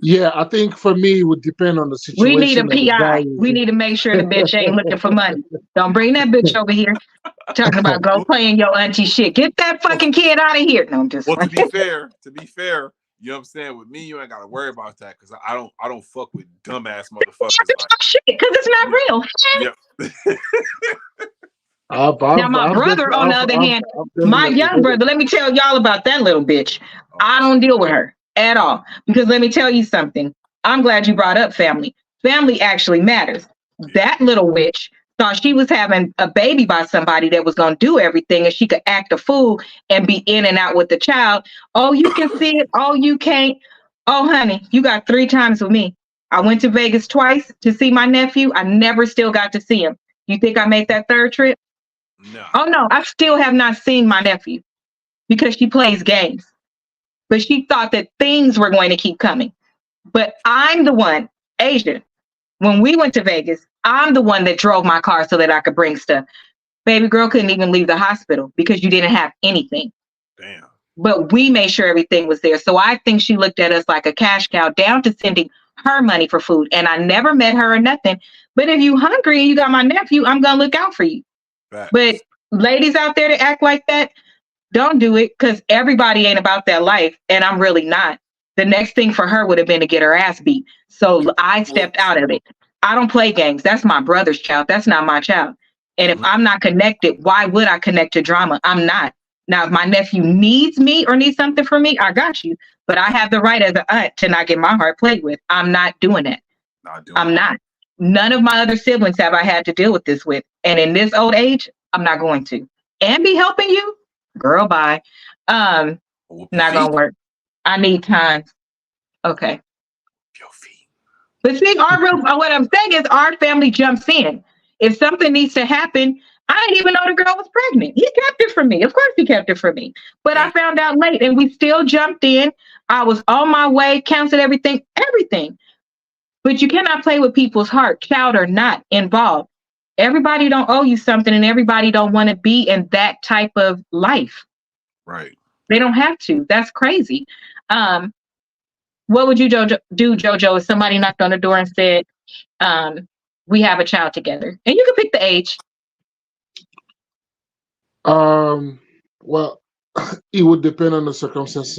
Yeah, I think for me, it would depend on the We need a situation and the PI. values. We need to make sure the bitch ain't looking for money. Don't bring that bitch over here talking about go play in your auntie shit. Get that fucking kid out of here. No, I'm just Well, to playing. be fair, you know what I'm saying? With me, you ain't gotta worry about that because I don't fuck with dumbass motherfuckers like, Shit, because it's not real. yeah. Now, my brother, on the other hand, my young brother, let me tell y'all about that little bitch. I don't deal with her at all. Because let me tell you something. I'm glad you brought up family. Family actually matters. That little witch thought she was having a baby by somebody that was going to do everything and she could act a fool and be in and out with the child. Oh, you can see it. Oh, you can't. Oh, honey, you got 3 times with me. I went to Vegas twice to see my nephew. I never still got to see him. You think I made that 3rd trip? No. Oh no, I still have not seen my nephew because she plays games. But she thought that things were going to keep coming. But I'm the one, Asia, when we went to Vegas, I'm the one that drove my car so that I could bring stuff. Baby girl couldn't even leave the hospital because you didn't have anything. Damn. But we made sure everything was there. So I think she looked at us like a cash cow, down to sending her money for food. And I never met her or nothing. But if you hungry and you got my nephew, I'm going to look out for you. Facts. But ladies out there that act like that, don't do it because everybody ain't about that life. And I'm really not. The next thing for her would have been to get her ass beat. So I stepped out of it. I don't play games. That's my brother's child. That's not my child. And if I'm not connected, why would I connect to drama? I'm not. Now, if my nephew needs me or needs something from me, I got you. But I have the right as an aunt to not get my heart played with. I'm not doing that. I'm not. None of my other siblings have I had to deal with this with. And in this old age, I'm not going to. And be helping you? Girl, bye. Not gonna work. I need time. Okay. But see, what I'm saying is our family jumps in. If something needs to happen, I didn't even know the girl was pregnant. He kept it from me. Of course he kept it from me. But I found out late and we still jumped in. I was on my way, counted everything. But you cannot play with people's heart, child or not involved. Everybody don't owe you something and everybody don't want to be in that type of life. Right. They don't have to. That's crazy. What would you do, Jojo, if somebody knocked on the door and said, we have a child together? And you can pick the age. Well, it would depend on the circumstance.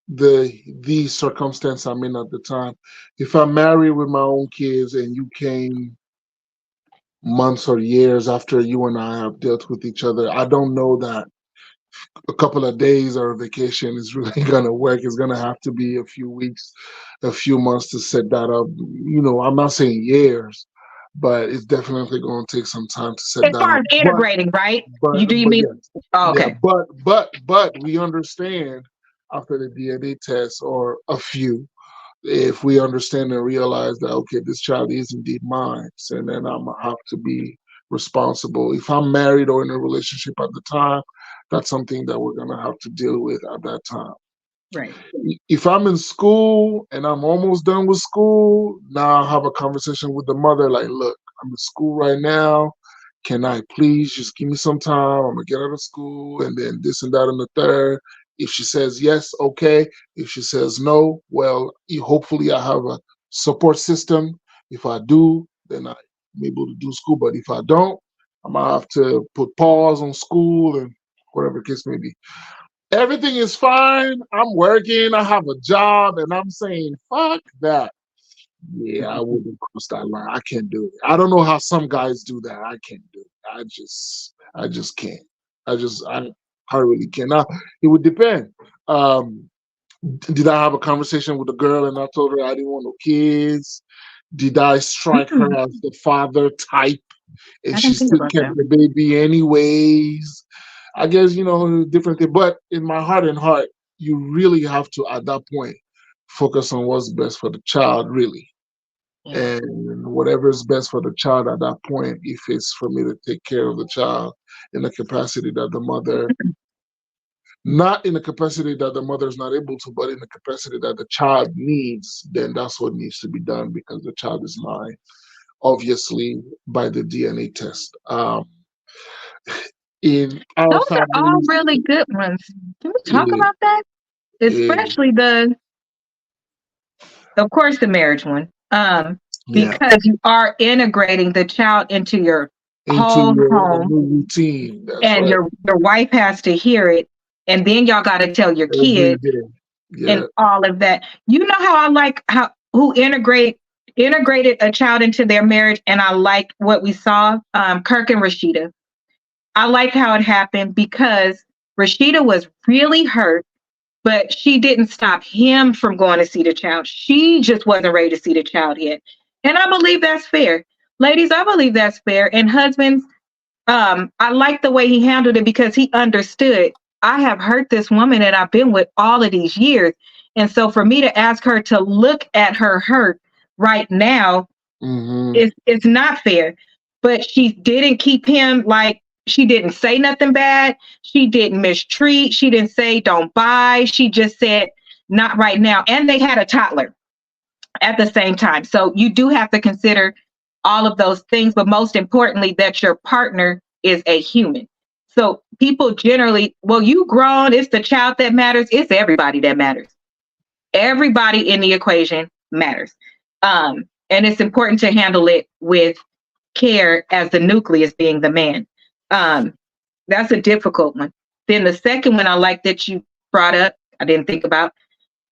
The circumstance I'm in at the time. If I'm married with my own kids and you came months or years after you and I have dealt with each other, I don't know that a couple of days or a vacation is really going to work. It's going to have to be a few weeks, a few months to set that up. I'm not saying years, but it's definitely going to take some time to set As that far up. as integrating, right? You do you But mean? yes, Oh, yeah, okay. but we understand after the DNA test or a few, if we understand and realize that, okay, this child is indeed mine, and then I'm gonna have to be responsible. If I'm married or in a relationship at the time, that's something that we're gonna have to deal with at that time. Right. If I'm in school and I'm almost done with school, now I have a conversation with the mother like, look, I'm in school right now. Can I please just give me some time? I'm gonna get out of school and then this and that and the third. If she says yes, okay. If she says no, well, hopefully I have a support system. If I do, then I'm able to do school. But if I don't, I'm gonna have to put pause on school and whatever the case may be. Everything is fine. I'm working. I have a job, and I'm saying, fuck that. Yeah, I wouldn't cross that line. I can't do it. I don't know how some guys do that. I can't do it. I just can't. I really can't. Now, it would depend. Did I have a conversation with a girl and I told her I didn't want no kids? Did I strike her as the father type and I she didn't think still about kept that. the baby anyways? I guess, different thing. But in my heart and heart, you really have to, at that point, focus on what's best for the child, really. Yeah. And whatever is best for the child at that point, if it's for me to take care of the child in the capacity that the mother, not in the capacity that the mother is not able to, but in the capacity that the child needs, then that's what needs to be done because the child is mine, obviously, by the DNA test. In our Those are all family, really good ones. Can we talk eh, about that? eh, Especially of course, the marriage one. yeah, Because you are integrating the child into your into whole your home, new routine. That's and right. your wife has to hear it, and then y'all got to tell your Every kids day. Yeah. and all of that. You know how I like how who integrated a child into their marriage, and I like what we saw. Kirk and Rashida. I like how it happened because Rashida was really hurt, but she didn't stop him from going to see the child. She just wasn't ready to see the child yet. And I believe that's fair. Ladies, I believe that's fair. And husbands, I like the way he handled it because he understood I have hurt this woman that I've been with all of these years. And so for me to ask her to look at her hurt right now Mm-hmm. it's not fair. But she didn't keep him like she didn't say nothing bad. She didn't mistreat. She didn't say don't buy. She just said not right now. And they had a toddler at the same time. So you do have to consider all of those things, but most importantly, that your partner is a human. So people generally, well, you grown, it's the child that matters, it's everybody that matters. Everybody in the equation matters. And it's important to handle it with care as the nucleus being the man. That's a difficult one. Then the second one I like that you brought up, I didn't think about.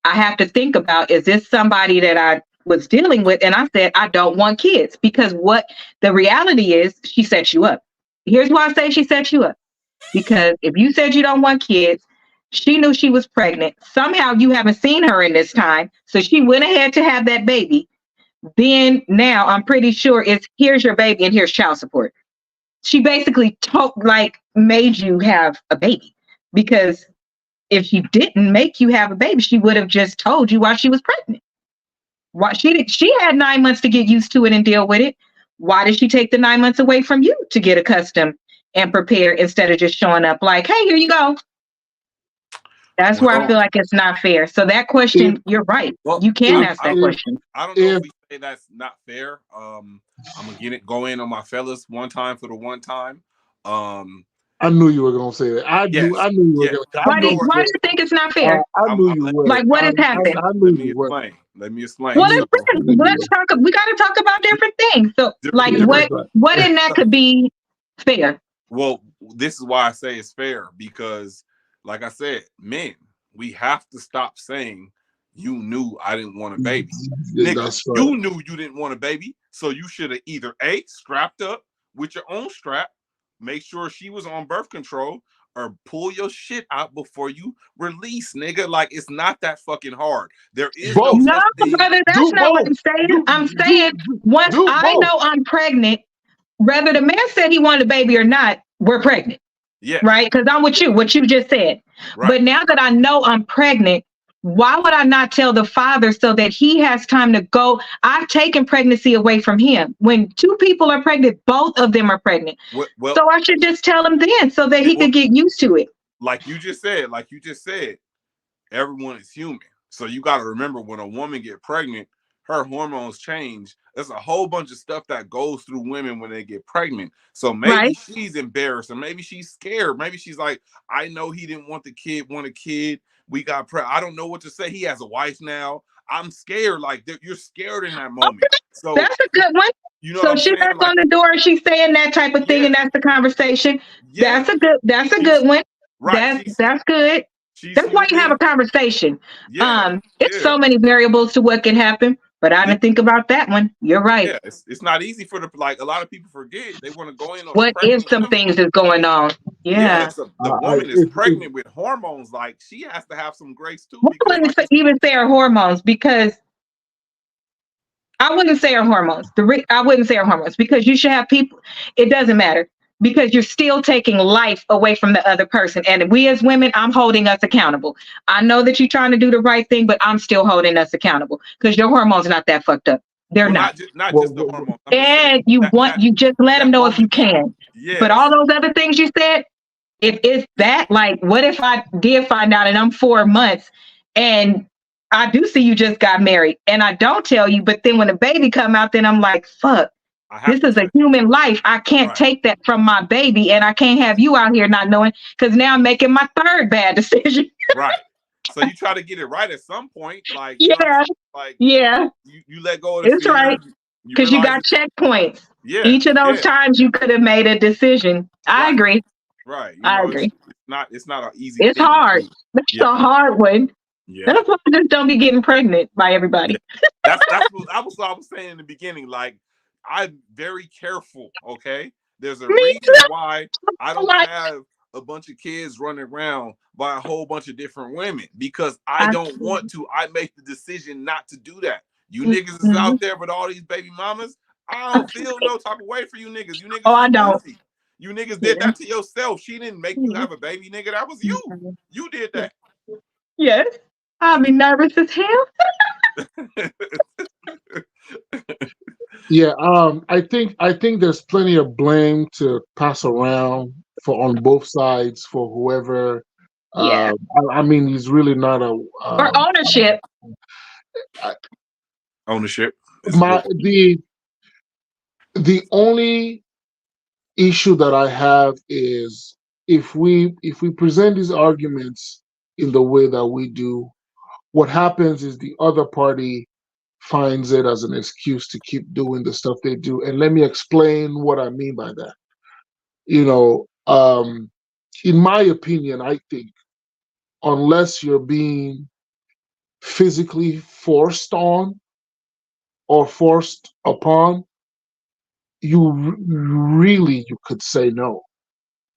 I have to think about, is this somebody that I was dealing with? And I said, I don't want kids because what the reality is, she set you up. Here's why I say she set you up. Because if you said you don't want kids, she knew she was pregnant. Somehow you haven't seen her in this time. So she went ahead to have that baby. Then now I'm pretty sure it's here's your baby and here's child support. She basically made you have a baby because if she didn't make you have a baby, she would have just told you while she was pregnant. Why she had 9 months to get used to it and deal with it. Why did she take the 9 months away from you to get accustomed and prepare instead of just showing up like, hey, here you go? That's where I Well, feel like it's not fair. So that question, you're right. well, You can I ask that don't, question. I don't know if we say that's not fair. I'm gonna go in on my fellas one time for the one time. I knew you were gonna say that. I knew you were gonna. I Why do know you think it's not fair? I knew you would. Like what has happened? I knew you would. Let me explain. Well, So, let's talk. We got to talk about different things. So, like, different- what in that could be fair? well, this is why I say it's fair, because like I said, men, we have to stop saying you knew I didn't want a baby. Yeah, Nigga, that's right. you knew you didn't want a baby, so you should have either A, strapped up with your own strap, make sure she was on birth control, or pull your shit out before you release, nigga. Like, it's not that fucking hard. There is no Both. No, such thing. brother, that's Do not what both. I'm saying. Do I'm saying do once do I both. know I'm pregnant, whether the man said he wanted a baby or not, we're pregnant, Yeah, right? Because I'm with you, what you just said. right. But now that I know I'm pregnant, why would I not tell the father so that he has time to go? I've taken pregnancy away from him. When two people are pregnant, both of them are pregnant. Well, So I should just tell him then so that he well, could get used to it. like you just said, everyone is human. So you got to remember, when a woman get pregnant, her hormones change. There's a whole bunch of stuff that goes through women when they get pregnant. So maybe Right? she's embarrassed, or maybe she's scared. Maybe she's like, I know he didn't want a kid. We got I don't know what to say. He has a wife now. I'm scared. Like, you're scared in that moment. Okay, So that's a good one. you know what So I'm she saying? knocks Like, on the door and she's saying that type of thing, yeah, and that's the conversation. yeah. That's a She's good one. right. That's good. She's That's why you have human. a conversation. Yeah, It's yeah. so many variables to what can happen, but I Yeah. didn't think about that one. You're right. Yeah, it's not easy for the, like, a lot of people forget, they want to go in on a What if pregnant some woman. things is going on? Yeah, Yeah. the woman is pregnant with hormones. Like, she has to have some grace too, I because wouldn't even say her hormones because I wouldn't say her hormones. I wouldn't say her hormones because you should have people. It doesn't matter because you're still taking life away from the other person. And we as women, I'm holding us accountable. I know that you're trying to do the right thing, but I'm still holding us accountable because your hormones are not that fucked up. They're well, not. not Well, just the hormones. I'm just saying And you that you just let them that know if woman. you can. But all Yes, those other things you said, if it's that, like, what if I did find out and I'm 4 months and I do see you just got married and I don't tell you, but then when the baby come out, then I'm like, fuck, I this have to is tell a you. human life. I can't Right, take that from my baby and I can't have you out here not knowing because now I'm making my third bad decision. right. So you try to get it right at some point. Like, you know what I'm Yeah, saying? Like, yeah, you let go of the it's fear. right. You Because you realize got checkpoints. yeah, Each of those yeah, times you could have made a decision. I right, agree. right. You I know, agree. it's not an easy It's thing to hard. do. That's Yeah, a hard one. yeah. That's why I just don't be getting pregnant by Yeah, everybody. that's what I was saying in the beginning. Like, I'm very careful. Okay, there's a Me reason too. why I don't Like, have a bunch of kids running around by a whole bunch of different women, because I don't want absolutely. to. I make the decision not to do that. You niggas is Mhm. out there with all these baby mamas. I don't feel no type of way for you niggas. You Oh, niggas is I don't. goofy. You niggas did Yeah. that to yourself. She didn't make you have a baby, nigga. That was you. Mhm. You did Yeah. that. Yes. I'll be nervous as hell. yeah, I think there's plenty of blame to pass around for on both sides for whoever. Yeah. I mean, he's really not a Or ownership. I- Ownership is a good my one. the only issue that I have is if we present these arguments in the way that we do, what happens is the other party finds it as an excuse to keep doing the stuff they do. And let me explain what I mean by that. You know, in my opinion, I think unless you're being physically forced on or forced upon, really you could say no,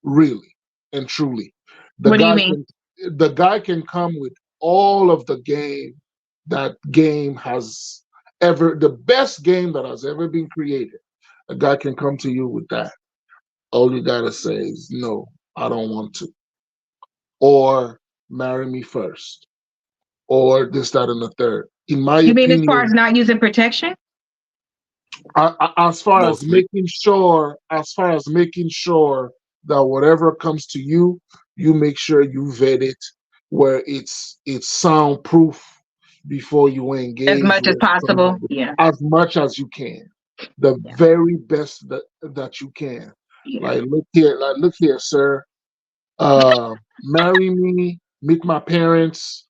really and truly. The What do you guy mean? can the guy can come with all of the game that game has ever the best game that has ever been created. A guy can come to you with that. All you gotta say is no, I don't want to, or marry me first, or this, that, and the third. In my You mean as far as opinion, not using protection? as far as Mostly. making sure that whatever comes to you, you make sure you vet it where it's soundproof before you As engage much as with possible? somebody Yeah. as much as you can, the Yeah. very best that you can. Yeah. Like look here, sir. Marry me, meet my parents,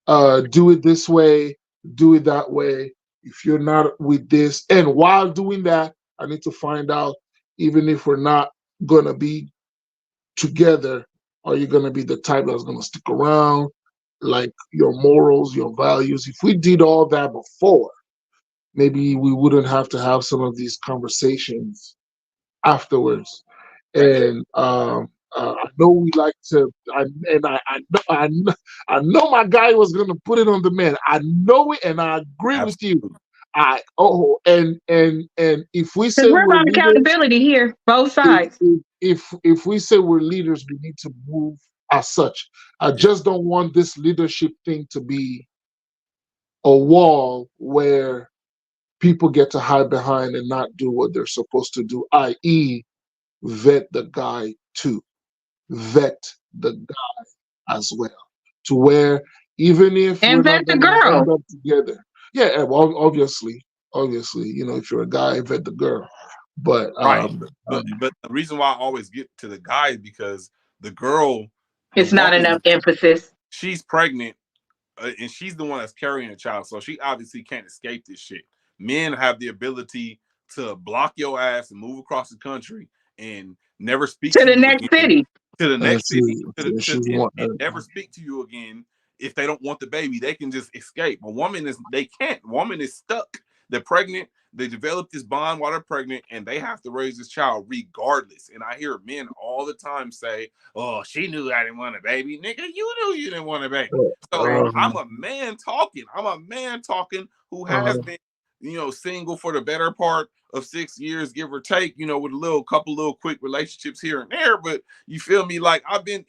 do it this way, do it that way. If you're not with this, and while doing that, I need to find out, even if we're not gonna be together? Are you going to be the type that's going to stick around? Like your morals, your values. If we did all that before, maybe we wouldn't have to have some of these conversations afterwards. And I know we like to, I know my guy was gonna put it on the man. I know it, and I agree with you. Absolutely. And if we Because say we're we're about leaders, accountability here, both sides. if we say we're leaders, we need to move as such. I just don't want this leadership thing to be a wall where people get to hide behind and not do what they're supposed to do, i.e., vet the guy too. Vet the guy as well. To where even if we're And vet not the going to girl. end up together, yeah, well, obviously, you know, if you're a guy, vet the girl. But Right. But the reason why I always get to the guy is because the girl, the It's not woman, enough emphasis. she's pregnant, and she's the one that's carrying a child, so she obviously can't escape this shit. Men have the ability to block your ass and move across the country and never speak To to the you next again, city. to the next city, she's and never speak to you again. If they don't want the baby, they can just escape. A woman they can't. A woman is stuck. They're pregnant. They develop this bond while they're pregnant, and they have to raise this child regardless. And I hear men all the time say, "Oh, she knew I didn't want a baby, nigga. You knew you didn't want a baby." So I'm a man talking. I'm a man talking who has been, you know, single for the better part of 6 years, give or take, you know, with a couple little quick relationships here and there. But you feel me? Like I've been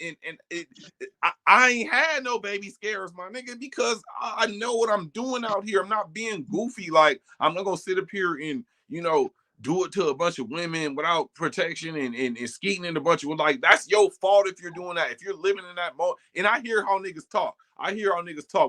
I ain't had no baby scares, my nigga, because I know what I'm doing out here. I'm not being goofy. Like I'm not gonna sit up here and, you know, do it to a bunch of women without protection and skeeting in a bunch of, like, that's your fault if you're doing that. If you're living in that mode. And I hear how niggas talk.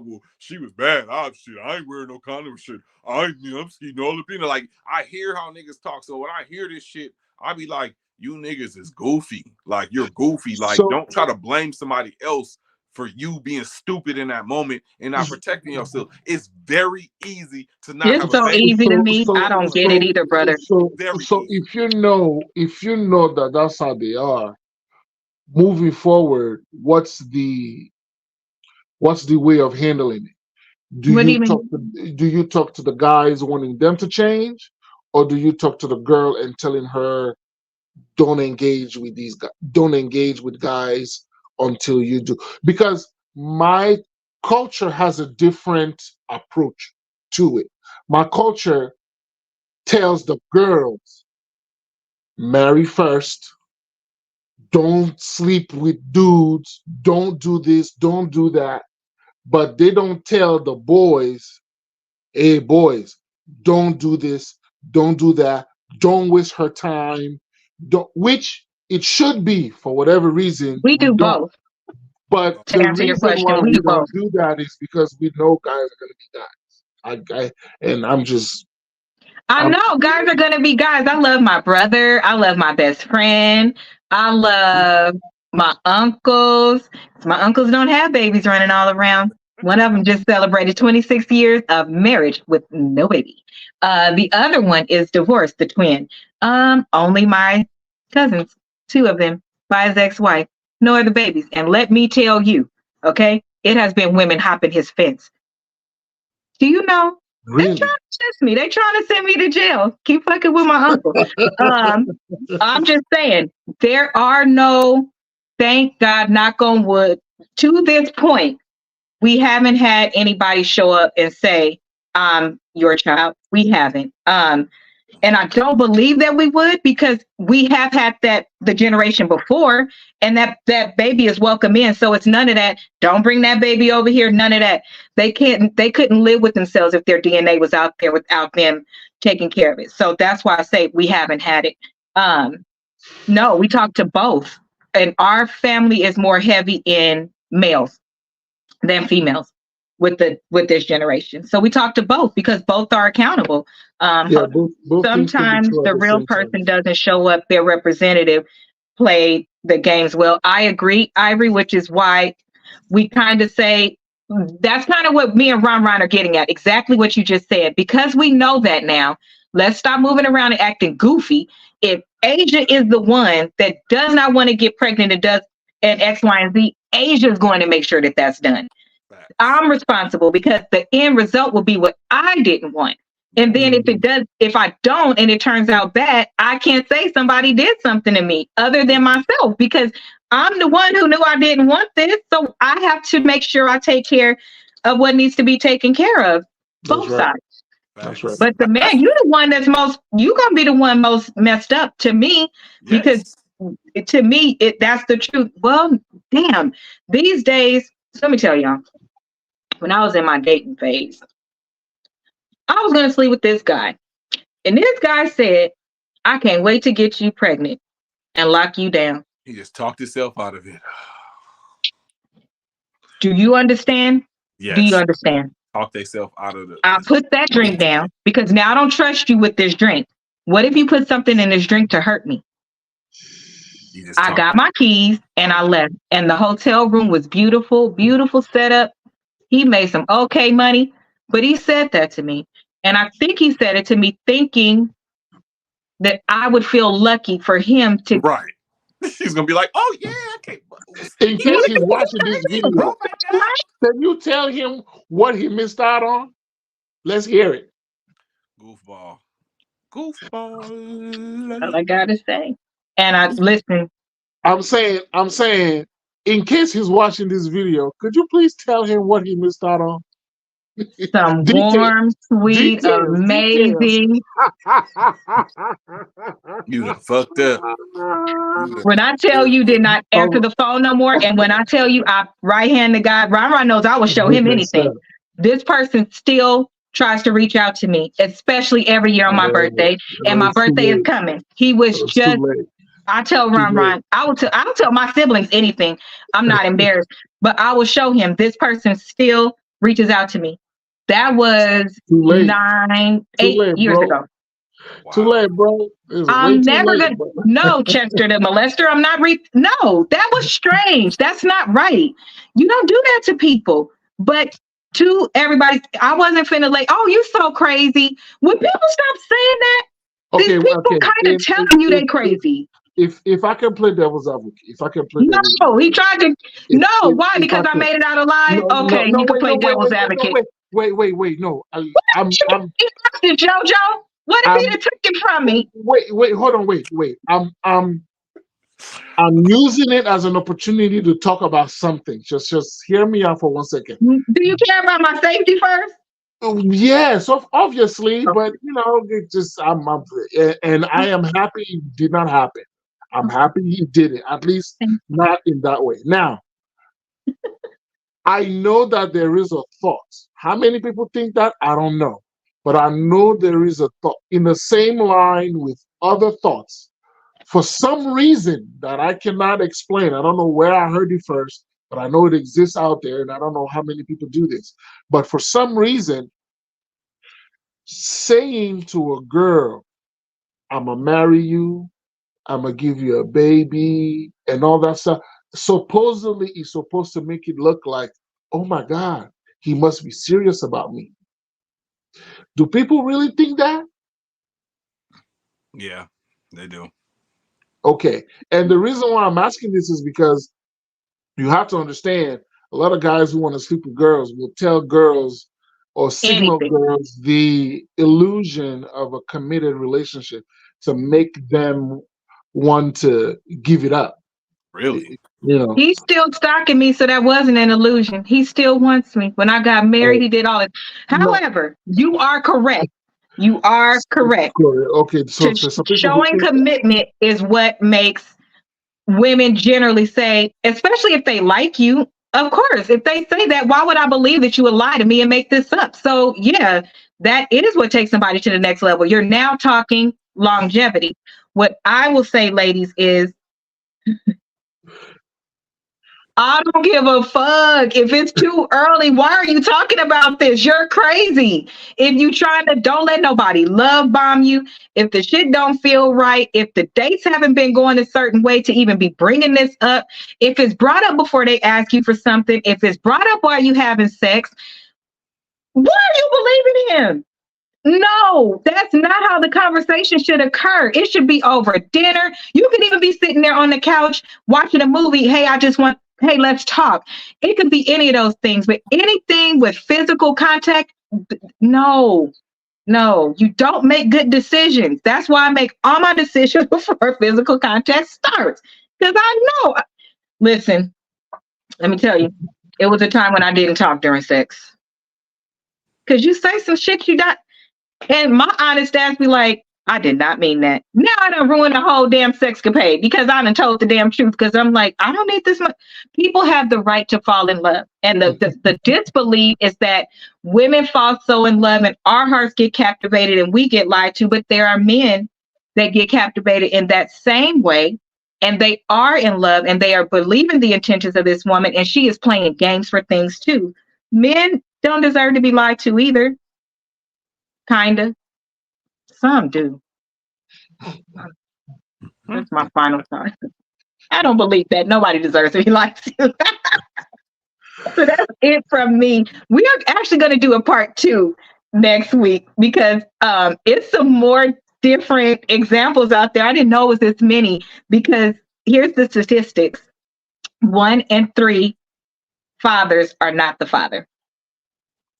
Well, she was bad. Shit, I ain't wearing no condom. Shit, I'm skeeting all the people. Like, I hear how niggas talk. So when I hear this shit, I be like, you niggas is goofy. Like, you're goofy. Like, don't try to blame somebody else for you being stupid in that moment and not protecting yourself. It's very easy to not It's have a so baby. easy to me. I don't get it either, brother. Very So easy. if you know that that's how they are, moving forward, what's the way of handling it? Do What do you you talk to the guys wanting them to change, or do you talk to the girl and telling her don't engage with these guys, don't engage with guys until you do? Because my culture has a different approach to it. My culture tells the girls, marry first, don't sleep with dudes, don't do this, don't do that. But they don't tell the boys, hey, boys, don't do this, don't do that, don't waste her time. Don't, which it should be, for whatever reason, We we do don't. both. But To the answer your reason why question, we we do don't both. do that is because we know guys are going to be guys. And I know guys are gonna be guys. I love my brother. I love my best friend. I love my uncles. My uncles don't have babies running all around. One of them just celebrated 26 years of marriage with no baby. The other one is divorced, the twin. Only my cousins, two of them, by his ex-wife, no other babies. And let me tell you, okay, it has been women hopping his fence. Do you know? They trying really. to test me. They trying to send me to jail. Keep fucking with my uncle. I'm just saying, there are no, thank God, knock on wood, to this point, we haven't had anybody show up and say, I'm your child. We haven't. And I don't believe that we would, because we have had the generation before, and that baby is welcome in. So it's none of that. Don't bring that baby over here. None of that. They couldn't live with themselves if their DNA was out there without them taking care of it. So that's why I say we haven't had it. No, we talk to both, and our family is more heavy in males than females with this generation. So we talk to both because both are accountable. Yeah, both things can be Sometimes true at the the real same person time. doesn't show up. Their representative played the games well. I agree, Ivory, which is why we kind of say that's kind of what me and Ron are getting at. Exactly what you just said. Because we know that now, let's stop moving around and acting goofy. If Asia is the one that does not want to get pregnant and does and X, Y, and Z. Asia is going to make sure that that's done. Facts. I'm responsible because the end result will be what I didn't want. And then if I don't, and it turns out bad, I can't say somebody did something to me other than myself, because I'm the one who knew I didn't want this. So I have to make sure I take care of what needs to be taken care of, both sides. That's right. But the man, you're the one you're gonna be the one most messed up to me, because to me, that's the truth. Well, damn, these days, let me tell y'all, when I was in my dating phase, I was gonna sleep with this guy. And this guy said, I can't wait to get you pregnant and lock you down. He just talked himself out of it. Do you understand? Yes. Do you understand? Talk themselves out of it. I put that drink down because now I don't trust you with this drink. What if you put something in this drink to hurt me? I got my keys and I left. And the hotel room was beautiful, beautiful setup. He made some okay money, but he said that to me. And I think he said it to me thinking that I would feel lucky for him to. Right. He's going to be like, oh, yeah, okay. In case he's watching this video, can you tell him what he missed out on? Let's hear it. Goofball. Goofball. All I got to say. And I listen. I'm saying, in case he's watching this video, could you please tell him what he missed out on? Some warm, sweet, amazing. You done fucked up. When I tell you did not answer the phone no more, and when I tell you I right-hand the guy, Ron knows I will show him anything. This person still tries to reach out to me, especially every year on my birthday, and my birthday is coming. He was just. I tell Ron, I'll tell my siblings anything. I'm not embarrassed, but I will show him this person still reaches out to me. That was 8 years ago. Wow. Too late, bro. I'm never gonna. No, Chester the molester. I'm not. No, that was strange. That's not right. You don't do that to people. But to everybody, I wasn't finna like, oh, you so crazy. When people stop saying that, these people kind of telling you they crazy. If I can play devil's advocate, no, he tried to. Why? Because I made it out alive. Okay, you can play devil's advocate. Wait. No, I'm JoJo. What if he took it from me? Wait, hold on, wait. I'm using it as an opportunity to talk about something. Just hear me out for 1 second. Do you care about my safety first? Yes, obviously, but it just and I am happy it did not happen. I'm happy he did it, at least not in that way. Now, I know that there is a thought. How many people think that? I don't know. But I know there is a thought in the same line with other thoughts. For some reason that I cannot explain, I don't know where I heard it first, but I know it exists out there, and I don't know how many people do this. But for some reason, saying to a girl, I'm going to marry you, I'm going to give you a baby, and all that stuff, supposedly is supposed to make it look like, oh my God, he must be serious about me. Do people really think that? Yeah, they do. Okay. And the reason why I'm asking this is because you have to understand, a lot of guys who want to sleep with girls will tell girls or signal girls the illusion of a committed relationship to make them want to give it up. Really? He's still stalking me, so that wasn't an illusion. He still wants me. When I got married, he did all it. However, you are correct. You are correct. Okay, so showing commitment is what makes women generally say, especially if they like you. Of course, if they say that, why would I believe that you would lie to me and make this up? So yeah, that is what takes somebody to the next level. You're now talking longevity. What I will say, ladies, is I don't give a fuck if it's too early. Why are you talking about this? You're crazy. If you trying to, don't let nobody love bomb you. If the shit don't feel right, if the dates haven't been going a certain way to even be bringing this up, if it's brought up before they ask you for something, if it's brought up while you having sex, why are you believing him? No, that's not how the conversation should occur. It should be over dinner. You could even be sitting there on the couch watching a movie. Hey, let's talk. It could be any of those things, but anything with physical contact, no, you don't make good decisions. That's why I make all my decisions before physical contact starts. Because I know, listen, let me tell you, it was a time when I didn't talk during sex. Because you say some shit you don't. And my honest ass be like, I did not mean that. Now I done ruined the whole damn sexcapade because I done told the damn truth. Because I'm like, I don't need this much. People have the right to fall in love. And the disbelief is that women fall so in love and our hearts get captivated and we get lied to. But there are men that get captivated in that same way. And they are in love and they are believing the intentions of this woman. And she is playing games for things too. Men don't deserve to be lied to either. Kinda. Some do. That's my final thought. I don't believe that. Nobody deserves to be lied to. So that's it from me. We are actually going to do a part 2 next week because it's some more different examples out there. I didn't know it was this many because here's the statistics. 1 in 3 fathers are not the father.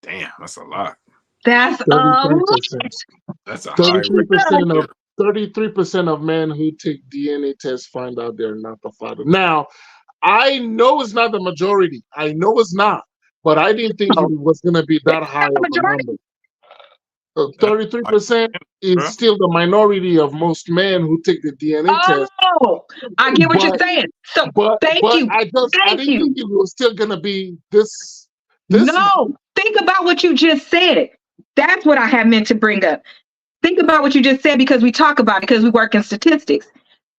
Damn, that's a lot. That's 33%. That's a high 33% of men who take DNA tests find out they're not the father. Now, I know it's not the majority. I know it's not, but I didn't think it was going to be that high of a number. 33% is still the minority of most men who take the DNA test. Oh, I get what you're saying. So thank you. I didn't think it was still going to be this. No, think about what you just said. That's what I had meant to bring up. Think about what you just said because we talk about it because we work in statistics.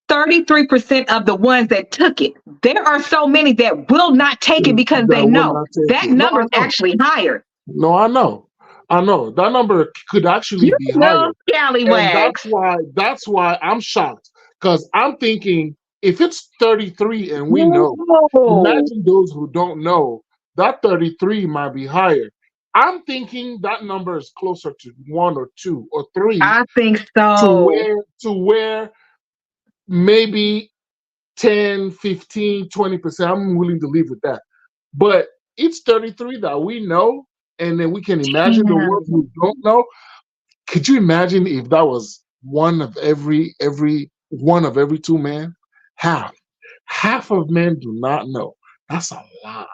33% of the ones that took it. There are so many that will not take it because they know that number is actually higher. No, I know. That number could actually be higher. And that's why I'm shocked because I'm thinking if it's 33 and we know, imagine those who don't know, that 33 might be higher. I'm thinking that number is closer to 1 or 2 or 3. I think so. To where maybe 10, 15, 20%. I'm willing to live with that. But it's 33 that we know, and then we can imagine the ones who don't know. Could you imagine if that was one of every 2 men? Half of men do not know. That's a lot.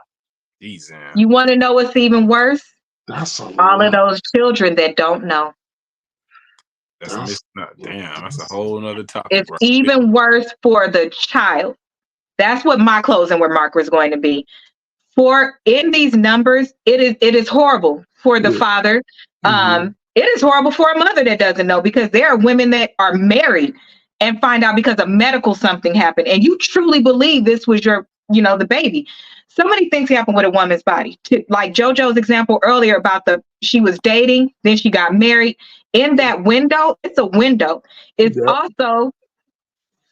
Jeez, you want to know what's even worse? That's a lot. All of those children that don't know. That's a whole nother topic. It's even worse for the child. That's what my closing remark was going to be. In these numbers, it is horrible for the father. It is horrible for a mother that doesn't know because there are women that are married and find out because of medical something happened. And you truly believe this was your, the baby. So many things happen with a woman's body. Like JoJo's example earlier about she was dating, then she got married. In that window, it's a window. It's also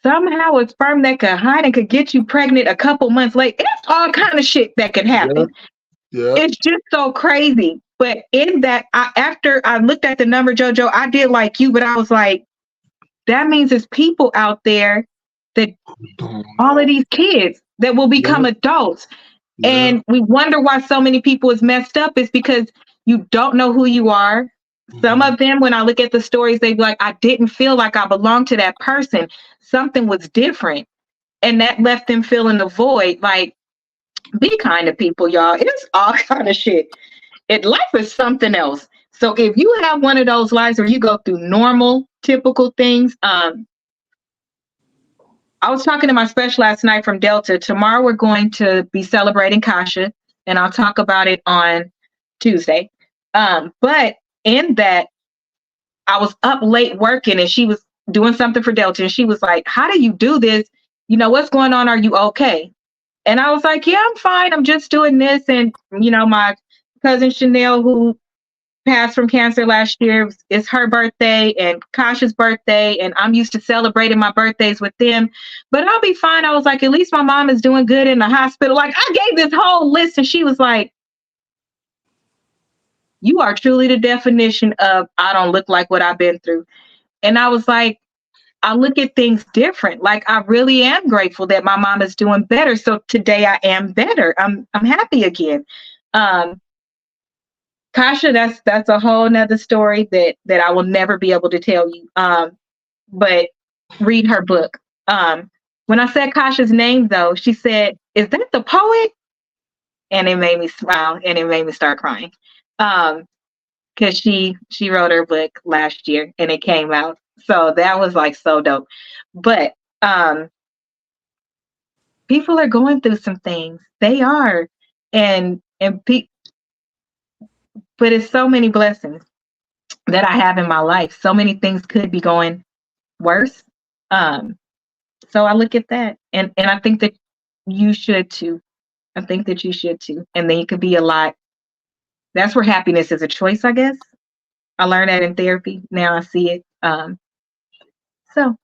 somehow a sperm that could hide and could get you pregnant a couple months later. It's all kind of shit that could happen. Yeah. It's just so crazy. But in that, after I looked at the number, JoJo, I did like you, but I was like, that means there's people out there that all of these kids that will become adults. Yeah. And we wonder why so many people is messed up is because you don't know who you are. Some of them, when I look at the stories, they be like, I didn't feel like I belonged to that person. Something was different. And that left them feeling the void. Like, be kind to people, y'all. It's all kind of shit. Life is something else. So if you have one of those lives where you go through normal, typical things, I was talking to my special last night from Delta. Tomorrow we're going to be celebrating Kasha, and I'll talk about it on Tuesday. But in that, I was up late working, and she was doing something for Delta, and she was like, how do you do this? What's going on? Are you okay? And I was like, yeah, I'm fine. I'm just doing this. And, my cousin Chanel, who passed from cancer last year, it's her birthday and Kasha's birthday. And I'm used to celebrating my birthdays with them, but I'll be fine. I was like, at least my mom is doing good in the hospital. Like, I gave this whole list and she was like, you are truly the definition of I don't look like what I've been through. And I was like, I look at things different. Like I really am grateful that my mom is doing better. So today I am better. I'm happy again. Um, Kasha, that's a whole nother story that I will never be able to tell you. But read her book. When I said Kasha's name though, she said, "Is that the poet?" And it made me smile and it made me start crying. Because she wrote her book last year and it came out. So that was like so dope. But people are going through some things. They are. And but it's so many blessings that I have in my life. So many things could be going worse. Um, so I look at that and I think that you should too. I think that you should too. And then you could be a lot. That's where happiness is a choice, I guess. I learned that in therapy. Now I see it. So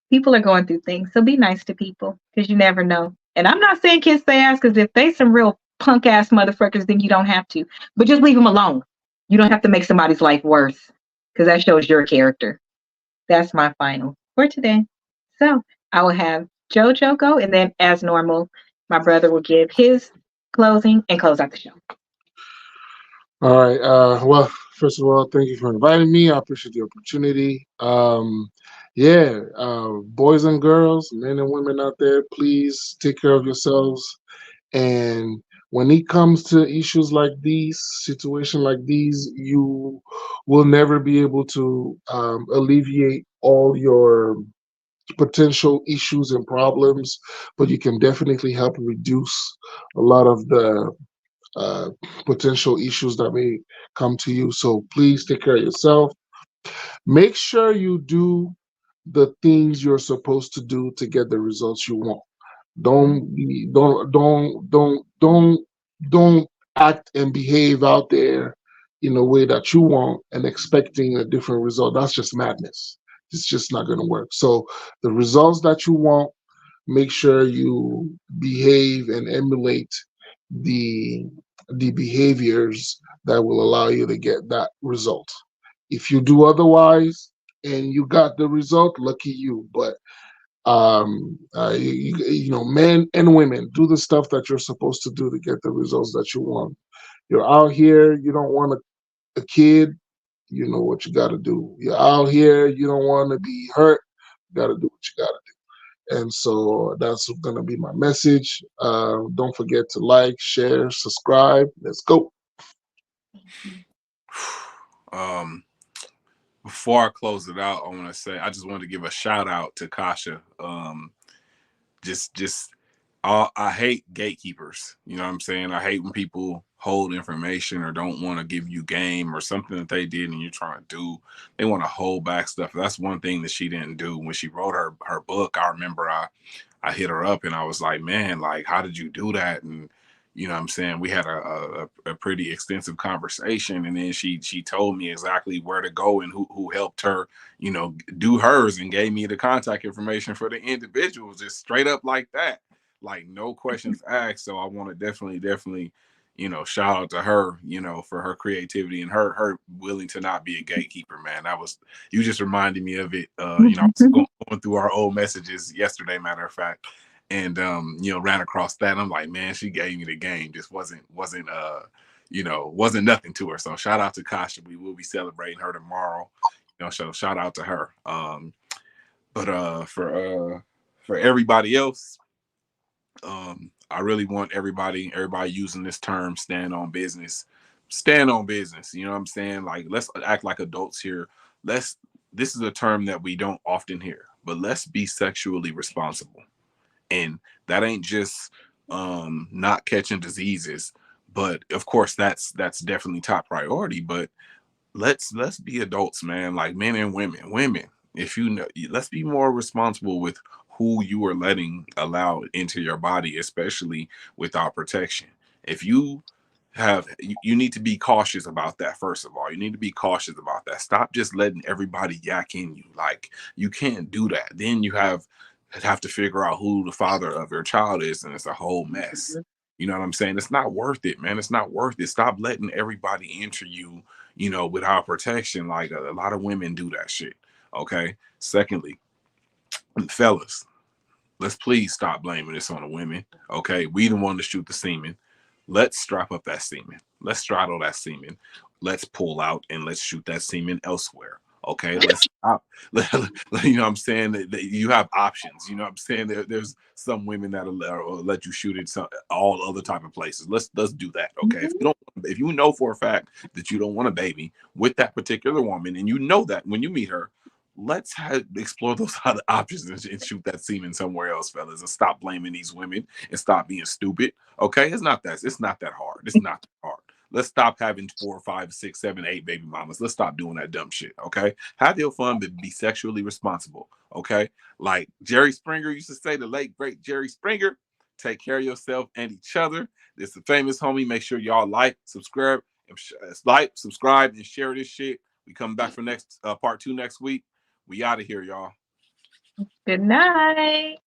people are going through things. So be nice to people because you never know. And I'm not saying kiss their ass because if they some real punk ass motherfuckers, then you don't have to. But just leave them alone. You don't have to make somebody's life worse because that shows your character. That's my final for today. So I will have JoJo go, and then as normal, my brother will give his closing and close out the show. All right. Well, first of all, thank you for inviting me. I appreciate the opportunity. Yeah, boys and girls, men and women out there, please take care of yourselves. And when it comes to issues like these, situations like these, you will never be able to alleviate all your potential issues and problems, but you can definitely help reduce a lot of the uh, potential issues that may come to you. So please take care of yourself. Make sure you do the things you're supposed to do to get the results you want. Don't act and behave out there in a way that you want and expecting a different result. That's just madness. It's just not going to work. So the results that you want, make sure you behave and emulate the the behaviors that will allow you to get that result. If you do otherwise and you got the result, lucky you. But you know, men and women, do the stuff that you're supposed to do to get the results that you want. You're out here, you don't want a kid, you know what you got to do. You're out here, you don't want to be hurt, you got to do what you got to do. And so that's going to be my message. Don't forget to like, share, subscribe. Let's go. Before I close it out, I want to say I just want to give a shout out to Kasha. Just I hate gatekeepers. You know what I'm saying? I hate when people hold information or don't want to give you game or something that they did and you're trying to do. They want to hold back stuff. That's one thing that she didn't do when she wrote her book. I remember I hit her up and I was like, man, like, how did you do that? And you know what I'm saying? We had a pretty extensive conversation. And then she told me exactly where to go and who helped her, you know, do hers and gave me the contact information for the individuals, just straight up like that. Like no questions asked. So I want to definitely, you know, shout out to her, you know, for her creativity and her willing to not be a gatekeeper, man. You just reminded me of it. You know, I was going through our old messages yesterday, matter of fact, and you know, ran across that. And I'm like, man, she gave me the game. Just wasn't you know, wasn't nothing to her. So shout out to Kasha. We will be celebrating her tomorrow. You know, so shout out to her. But for everybody else, I really want everybody using this term, stand on business. Stand on business. You know what I'm saying? Like, let's act like adults here. This is a term that we don't often hear, but let's be sexually responsible. And that ain't just not catching diseases, but of course that's definitely top priority. But let's be adults, man, like men and women. If you know, let's be more responsible with who you are letting allow into your body, especially without protection. If you you need to be cautious about that. First of all, you need to be cautious about that. Stop just letting everybody yak in you. Like, you can't do that. Then you have to figure out who the father of your child is, and it's a whole mess. You know what I'm saying? It's not worth it, man. It's not worth it. Stop letting everybody enter you, you know, without protection. Like a lot of women do that shit. Okay. Secondly, fellas, let's please stop blaming this on the women. Okay. We the one to shoot the semen. Let's strap up that semen. Let's straddle that semen. Let's pull out and let's shoot that semen elsewhere. Okay, let's stop. You know what I'm saying? That you have options. You know what I'm saying? There's some women that'll let you shoot it all other type of places. Let's do that. Okay, if you know for a fact that you don't want a baby with that particular woman, and you know that when you meet her, let's explore those other options and shoot that semen somewhere else, fellas, and stop blaming these women and stop being stupid. Okay, it's not that hard. It's not that hard. Let's stop having 4, 5, 6, 7, 8 baby mamas. Let's stop doing that dumb shit. Okay, have your fun, but be sexually responsible. Okay, like Jerry Springer used to say, the late great Jerry Springer, take care of yourself and each other. This is the famous homie. Make sure y'all like, subscribe, and share this shit. We come back for next part 2 next week. We out of here, y'all. Good night.